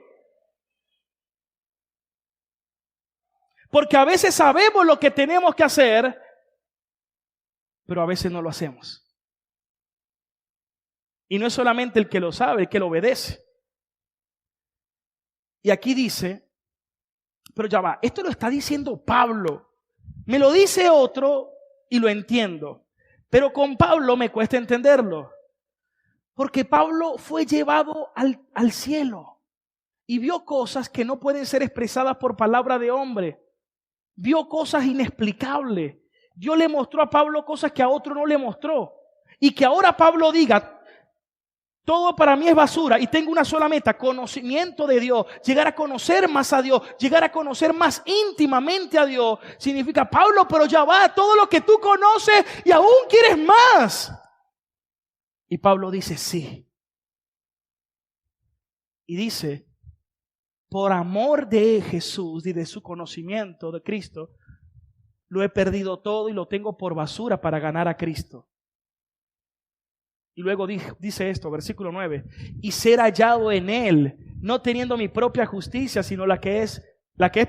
Porque a veces sabemos lo que tenemos que hacer, pero a veces no lo hacemos. Y no es solamente el que lo sabe, el que lo obedece. Y aquí dice, pero ya va, esto lo está diciendo Pablo. Me lo dice otro y lo entiendo. Pero con Pablo me cuesta entenderlo. Porque Pablo fue llevado al cielo y vio cosas que no pueden ser expresadas por palabra de hombre. Vio cosas inexplicables. Dios le mostró a Pablo cosas que a otro no le mostró. Y que ahora Pablo diga, todo para mí es basura y tengo una sola meta, conocimiento de Dios, llegar a conocer más a Dios, llegar a conocer más íntimamente a Dios. Significa, Pablo, pero ya va, todo lo que tú conoces y aún quieres más. Y Pablo dice, sí. Y dice, por amor de Jesús y de su conocimiento de Cristo, lo he perdido todo y lo tengo por basura para ganar a Cristo. Y luego dice esto, versículo 9, y ser hallado en Él, no teniendo mi propia justicia, sino la que es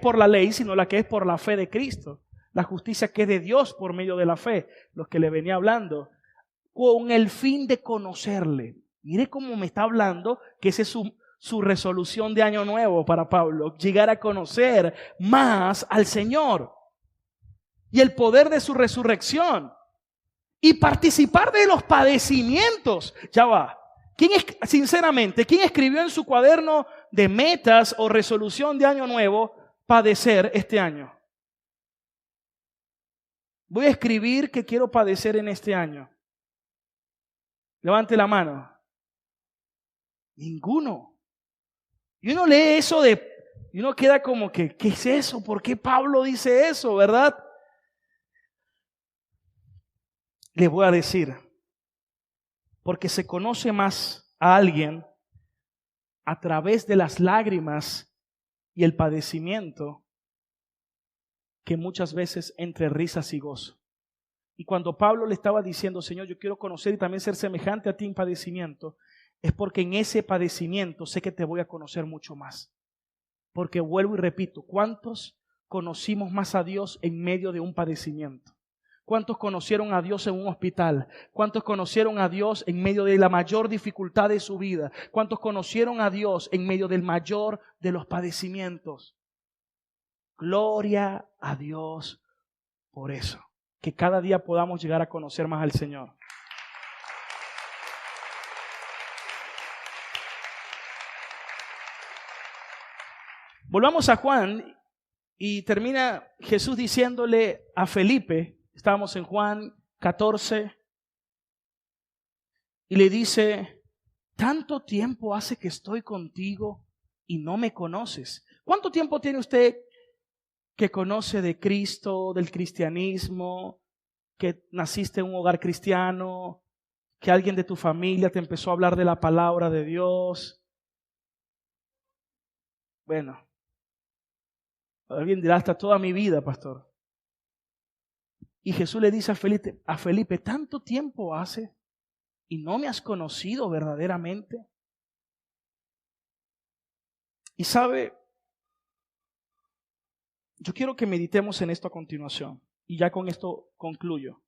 por la ley, sino la que es por la fe de Cristo. La justicia que es de Dios por medio de la fe, los que le venía hablando, con el fin de conocerle. Mire cómo me está hablando, que esa es su resolución de año nuevo para Pablo, llegar a conocer más al Señor y el poder de su resurrección. Y participar de los padecimientos. Ya va. Sinceramente, ¿quién escribió en su cuaderno de metas o resolución de año nuevo padecer este año? Voy a escribir que quiero padecer en este año. Levante la mano. Ninguno. Y uno lee eso y uno queda como que, ¿qué es eso? ¿Por qué Pablo dice eso? ¿Verdad? Les voy a decir, porque se conoce más a alguien a través de las lágrimas y el padecimiento que muchas veces entre risas y gozo. Y cuando Pablo le estaba diciendo, Señor, yo quiero conocer y también ser semejante a ti en padecimiento, es porque en ese padecimiento sé que te voy a conocer mucho más. Porque vuelvo y repito, ¿cuántos conocimos más a Dios en medio de un padecimiento? ¿Cuántos conocieron a Dios en un hospital? ¿Cuántos conocieron a Dios en medio de la mayor dificultad de su vida? ¿Cuántos conocieron a Dios en medio del mayor de los padecimientos? Gloria a Dios por eso. Que cada día podamos llegar a conocer más al Señor. Volvamos a Juan y termina Jesús diciéndole a Felipe, estábamos en Juan 14, y le dice, tanto tiempo hace que estoy contigo y no me conoces. ¿Cuánto tiempo tiene usted que conoce de Cristo, del cristianismo, que naciste en un hogar cristiano, que alguien de tu familia te empezó a hablar de la palabra de Dios? Bueno, alguien dirá, hasta toda mi vida, pastor. Y Jesús le dice a Felipe, ¿tanto tiempo hace y no me has conocido verdaderamente? Y sabe, yo quiero que meditemos en esto a continuación. Y ya con esto concluyo.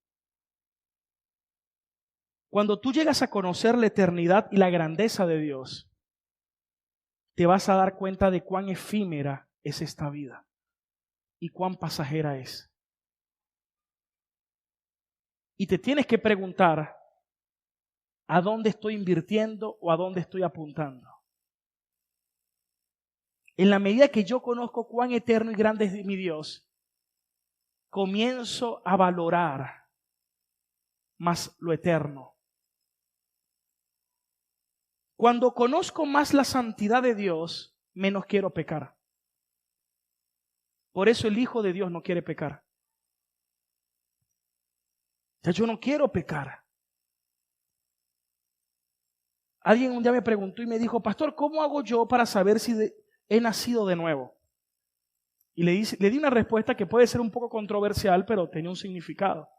Cuando tú llegas a conocer la eternidad y la grandeza de Dios, te vas a dar cuenta de cuán efímera es esta vida y cuán pasajera es. Y te tienes que preguntar, ¿a dónde estoy invirtiendo o a dónde estoy apuntando? En la medida que yo conozco cuán eterno y grande es mi Dios, comienzo a valorar más lo eterno. Cuando conozco más la santidad de Dios, menos quiero pecar. Por eso el Hijo de Dios no quiere pecar. O sea, yo no quiero pecar. Alguien un día me preguntó y me dijo, pastor, ¿cómo hago yo para saber si he nacido de nuevo? Y le di una respuesta que puede ser un poco controversial, pero tenía un significado.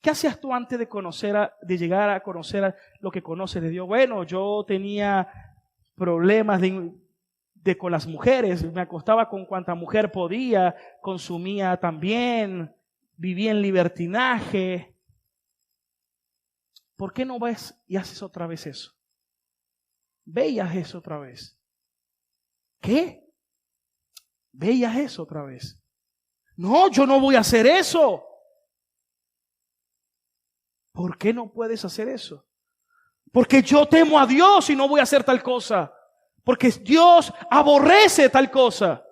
¿Qué hacías tú antes de llegar a conocer lo que conoces de Dios? Bueno, yo tenía problemas con las mujeres, me acostaba con cuanta mujer podía, consumía también, vivía en libertinaje. ¿Por qué no vas y haces otra vez eso? Ve y haz eso otra vez. ¿Qué? Ve y haz eso otra vez. No, yo no voy a hacer eso. ¿Por qué no puedes hacer eso? Porque yo temo a Dios y no voy a hacer tal cosa. Porque Dios aborrece tal cosa.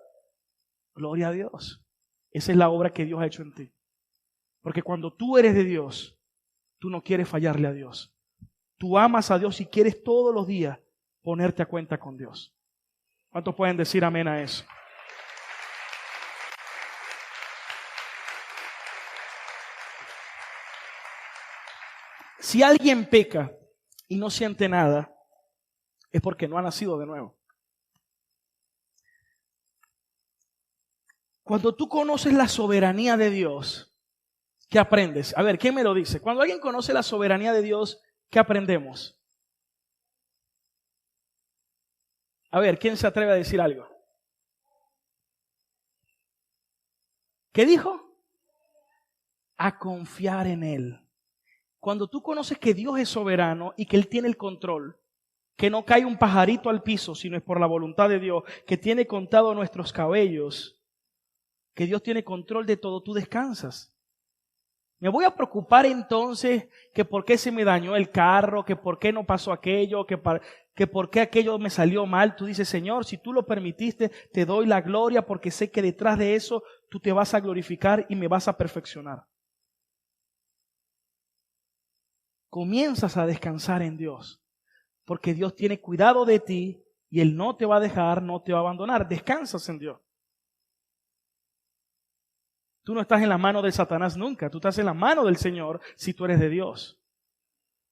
Gloria a Dios. Esa es la obra que Dios ha hecho en ti. Porque cuando tú eres de Dios, tú no quieres fallarle a Dios. Tú amas a Dios y quieres todos los días ponerte a cuenta con Dios. ¿Cuántos pueden decir amén a eso? Si alguien peca y no siente nada, es porque no ha nacido de nuevo. Cuando tú conoces la soberanía de Dios, ¿qué aprendes? A ver, ¿quién me lo dice? Cuando alguien conoce la soberanía de Dios, ¿qué aprendemos? A ver, ¿quién se atreve a decir algo? ¿Qué dijo? A confiar en Él. Cuando tú conoces que Dios es soberano y que Él tiene el control, que no cae un pajarito al piso, sino es por la voluntad de Dios, que tiene contado nuestros cabellos, que Dios tiene control de todo, tú descansas. Me voy a preocupar entonces que por qué se me dañó el carro, que por qué no pasó aquello, que por qué aquello me salió mal. Tú dices, Señor, si tú lo permitiste, te doy la gloria porque sé que detrás de eso tú te vas a glorificar y me vas a perfeccionar. Comienzas a descansar en Dios, porque Dios tiene cuidado de ti y Él no te va a dejar, no te va a abandonar. Descansas en Dios. Tú no estás en la mano de Satanás nunca, tú estás en la mano del Señor si tú eres de Dios.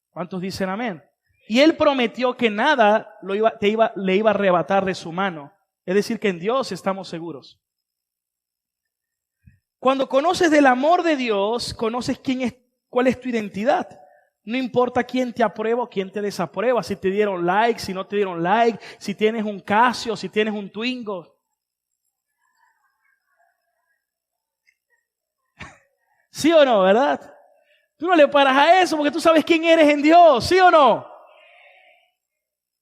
¿Cuántos dicen amén? Y Él prometió que nada le iba a arrebatar de su mano. Es decir, que en Dios estamos seguros. Cuando conoces del amor de Dios, conoces cuál es tu identidad. No importa quién te aprueba o quién te desaprueba, si te dieron like, si no te dieron like, si tienes un Casio, si tienes un Twingo. ¿Sí o no, verdad? Tú no le paras a eso porque tú sabes quién eres en Dios, ¿sí o no?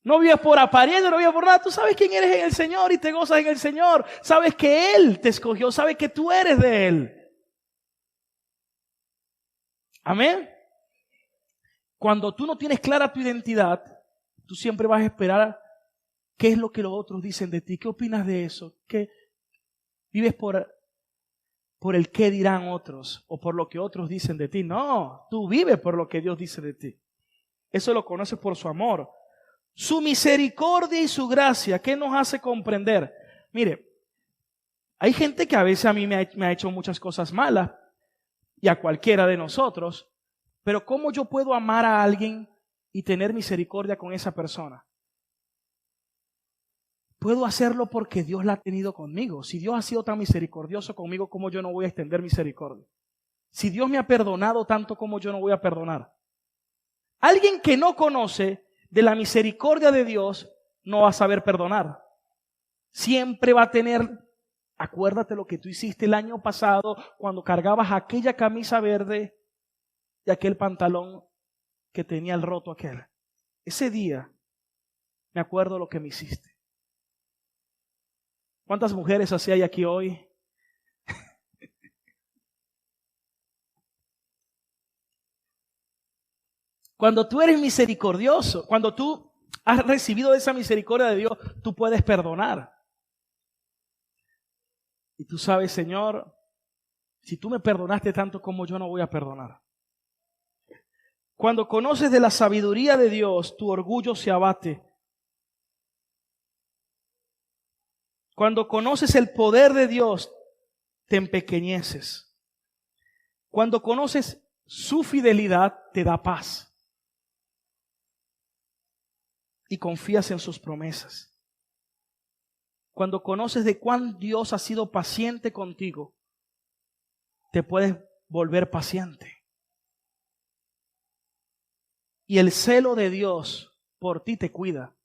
No vives por apariencia, no vives por nada. Tú sabes quién eres en el Señor y te gozas en el Señor. Sabes que Él te escogió, sabes que tú eres de Él. Amén. Cuando tú no tienes clara tu identidad, tú siempre vas a esperar ¿Qué es lo que los otros dicen de ti? ¿Qué opinas de eso? ¿Qué vives por el qué dirán otros o por lo que otros dicen de ti? No, tú vives por lo que Dios dice de ti. Eso lo conoces por su amor. Su misericordia y su gracia, ¿qué nos hace comprender? Mire, hay gente que a veces a mí me ha hecho muchas cosas malas y a cualquiera de nosotros, pero ¿cómo yo puedo amar a alguien y tener misericordia con esa persona? Puedo hacerlo porque Dios la ha tenido conmigo. Si Dios ha sido tan misericordioso conmigo, ¿cómo yo no voy a extender misericordia? Si Dios me ha perdonado tanto, ¿cómo yo no voy a perdonar? Alguien que no conoce de la misericordia de Dios no va a saber perdonar. Siempre va a tener, acuérdate lo que tú hiciste el año pasado cuando cargabas aquella camisa verde y aquel pantalón que tenía el roto aquel. Ese día me acuerdo lo que me hiciste. ¿Cuántas mujeres así hay aquí hoy? Cuando tú eres misericordioso, cuando tú has recibido esa misericordia de Dios, tú puedes perdonar. Y tú sabes, Señor, si tú me perdonaste tanto como yo no voy a perdonar. Cuando conoces de la sabiduría de Dios, tu orgullo se abate. Cuando conoces el poder de Dios, te empequeñeces. Cuando conoces su fidelidad, te da paz. Y confías en sus promesas. Cuando conoces de cuán Dios ha sido paciente contigo, te puedes volver paciente. Y el celo de Dios por ti te cuida.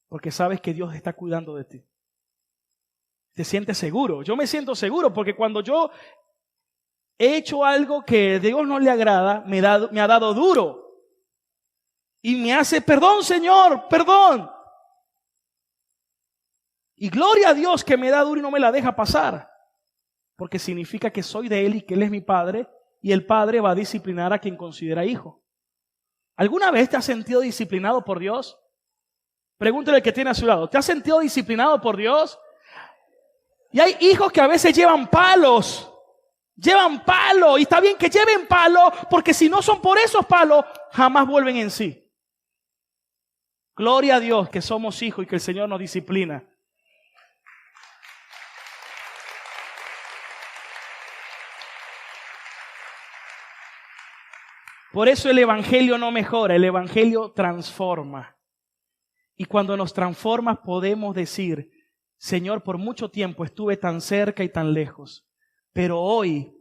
Porque sabes que Dios está cuidando de ti. Te sientes seguro. Yo me siento seguro porque cuando yo he hecho algo que a Dios no le agrada, me ha dado duro. Y me hace, perdón Señor, perdón. Y gloria a Dios que me da duro y no me la deja pasar. Porque significa que soy de Él y que Él es mi Padre. Y el Padre va a disciplinar a quien considera hijo. ¿Alguna vez te has sentido disciplinado por Dios? Pregúntale al que tiene a su lado. ¿Te has sentido disciplinado por Dios? Y hay hijos que a veces llevan palos. Llevan palo. Y está bien que lleven palo, porque si no son por esos palos, jamás vuelven en sí. Gloria a Dios que somos hijos y que el Señor nos disciplina. Por eso el Evangelio no mejora, el Evangelio transforma. Y cuando nos transforma podemos decir, Señor, por mucho tiempo estuve tan cerca y tan lejos, pero hoy,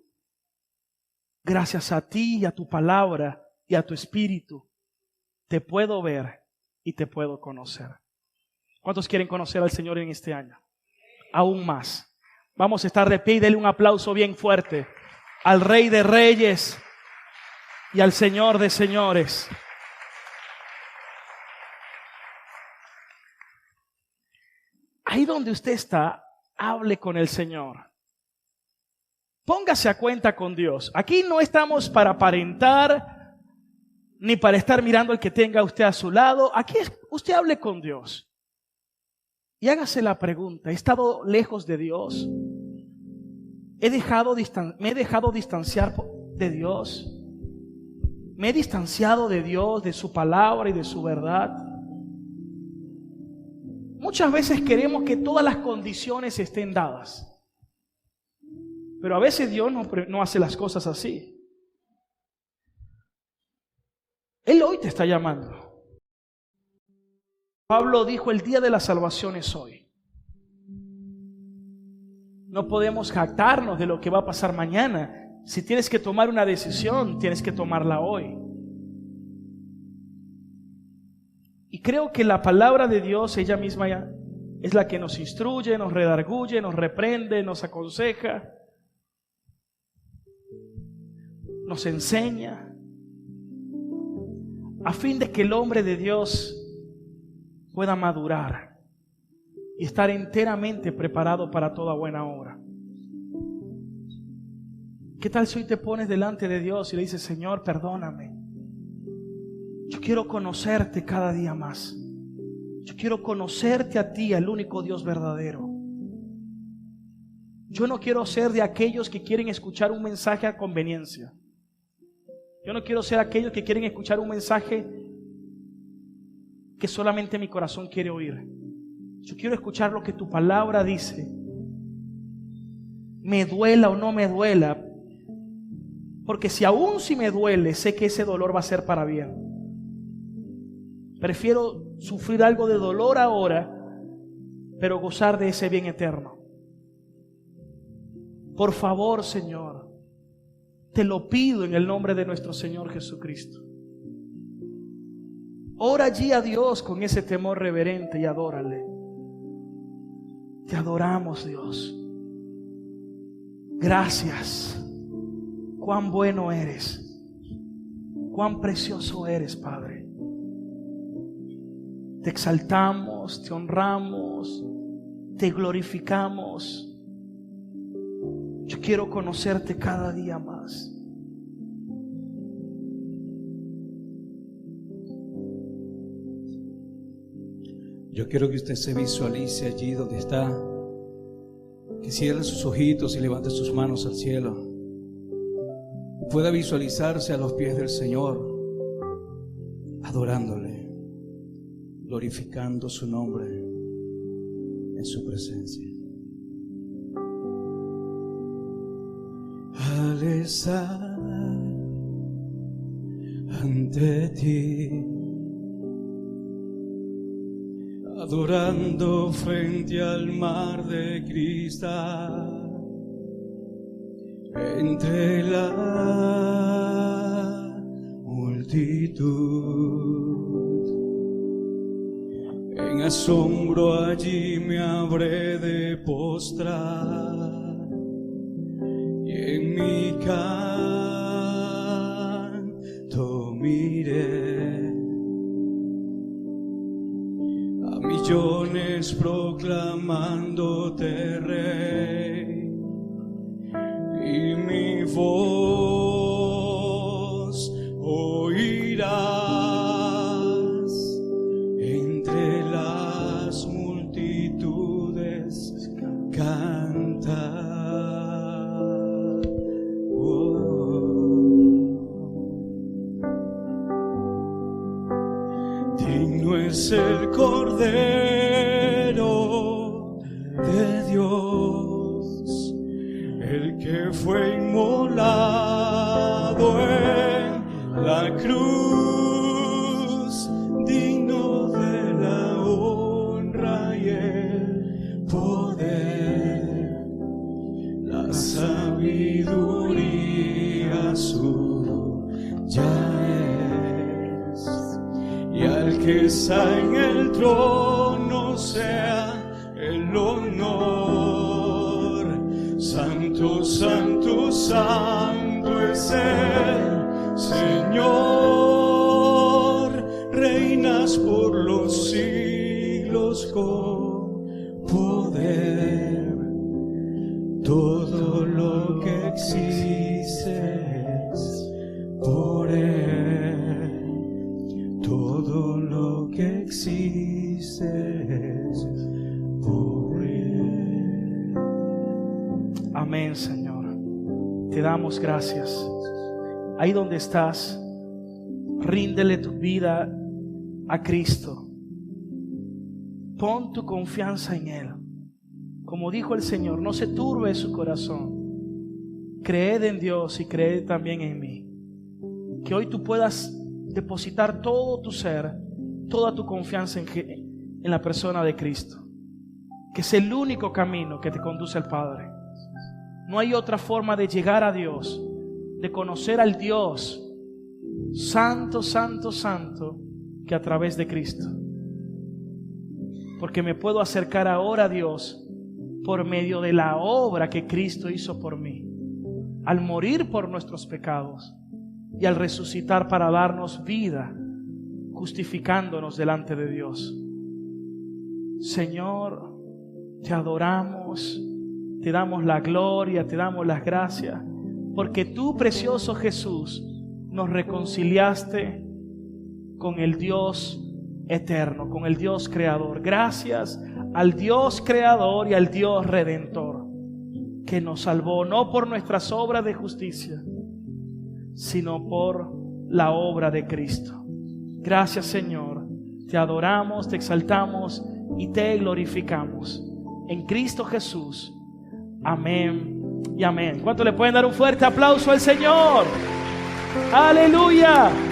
gracias a ti y a tu palabra y a tu Espíritu, te puedo ver y te puedo conocer. ¿Cuántos quieren conocer al Señor en este año? Aún más. Vamos a estar de pie y denle un aplauso bien fuerte al Rey de Reyes y al Señor de Señores. Ahí donde usted está, hable con el Señor. Póngase a cuenta con Dios. Aquí no estamos para aparentar ni para estar mirando al que tenga usted a su lado. Aquí usted hable con Dios. Y hágase la pregunta, ¿he estado lejos de Dios? ¿Me he dejado distanciar de Dios? ¿Me he distanciado de Dios, de su palabra y de su verdad? Muchas veces queremos que todas las condiciones estén dadas. Pero a veces Dios no hace las cosas así. Él hoy te está llamando. Pablo dijo, el día de la salvación es hoy. No podemos jactarnos de lo que va a pasar mañana. Si tienes que tomar una decisión, tienes que tomarla hoy. Y creo que la palabra de Dios, ella misma es la que nos instruye, nos redarguye, nos reprende, nos aconseja, nos enseña, a fin de que el hombre de Dios pueda madurar y estar enteramente preparado para toda buena obra. ¿Qué tal si hoy te pones delante de Dios y le dices, Señor, perdóname? Yo quiero conocerte cada día más. Yo quiero conocerte a ti, al único Dios verdadero. Yo no quiero ser de aquellos que quieren escuchar un mensaje a conveniencia. Yo no quiero ser aquellos que quieren escuchar un mensaje que solamente mi corazón quiere oír. Yo quiero escuchar lo que tu palabra dice. Me duela o no me duela. Porque si me duele, sé que ese dolor va a ser para bien. Prefiero sufrir algo de dolor ahora, pero gozar de ese bien eterno. Por favor, Señor, te lo pido en el nombre de nuestro Señor Jesucristo. Ora allí a Dios con ese temor reverente y adórale. Te adoramos, Dios. Gracias. Cuán bueno eres. Cuán precioso eres, Padre. Te exaltamos, te honramos, te glorificamos. Yo quiero conocerte cada día más. Yo quiero que usted se visualice allí donde está, que cierre sus ojitos y levante sus manos al cielo. Pueda visualizarse a los pies del Señor, adorándole, glorificando su nombre en su presencia. Al estar ante ti, adorando frente al mar de cristal, entre la multitud, en asombro allí me habré de postrar, y en mi canto miré a millones proclamándote Rey, y mi voz oirás entre las multitudes cantar. Digno es el Cordero de Dios, el que fue inmolado en la cruz, digno de la honra y el poder, la sabiduría suya es, y al que está en el trono sea el honor. Santo, santo, santo es el Señor, reinas por los siglos con poder. Todo lo que existe es por Él, todo lo que existe es por Él. Amén, Señor. Te damos gracias. Ahí donde estás, ríndele tu vida a Cristo. Pon tu confianza en Él. Como dijo el Señor, no se turbe su corazón. Creed en Dios y creed también en mí. Que hoy tú puedas depositar todo tu ser, toda tu confianza en la persona de Cristo, que es el único camino que te conduce al Padre. No hay otra forma de llegar a Dios, de conocer al Dios santo, santo, santo, que a través de Cristo. Porque me puedo acercar ahora a Dios por medio de la obra que Cristo hizo por mí, al morir por nuestros pecados y al resucitar para darnos vida, justificándonos delante de Dios. Señor, te adoramos, te damos la gloria, te damos las gracias, porque tú, precioso Jesús, nos reconciliaste con el Dios eterno con el Dios creador. Gracias al Dios creador y al Dios redentor que nos salvó no por nuestras obras de justicia, sino por la obra de Cristo. Gracias, Señor. Te adoramos, te exaltamos y te glorificamos. En Cristo Jesús. Amén y amén. ¿Cuánto le pueden dar un fuerte aplauso al Señor? ¡Aleluya!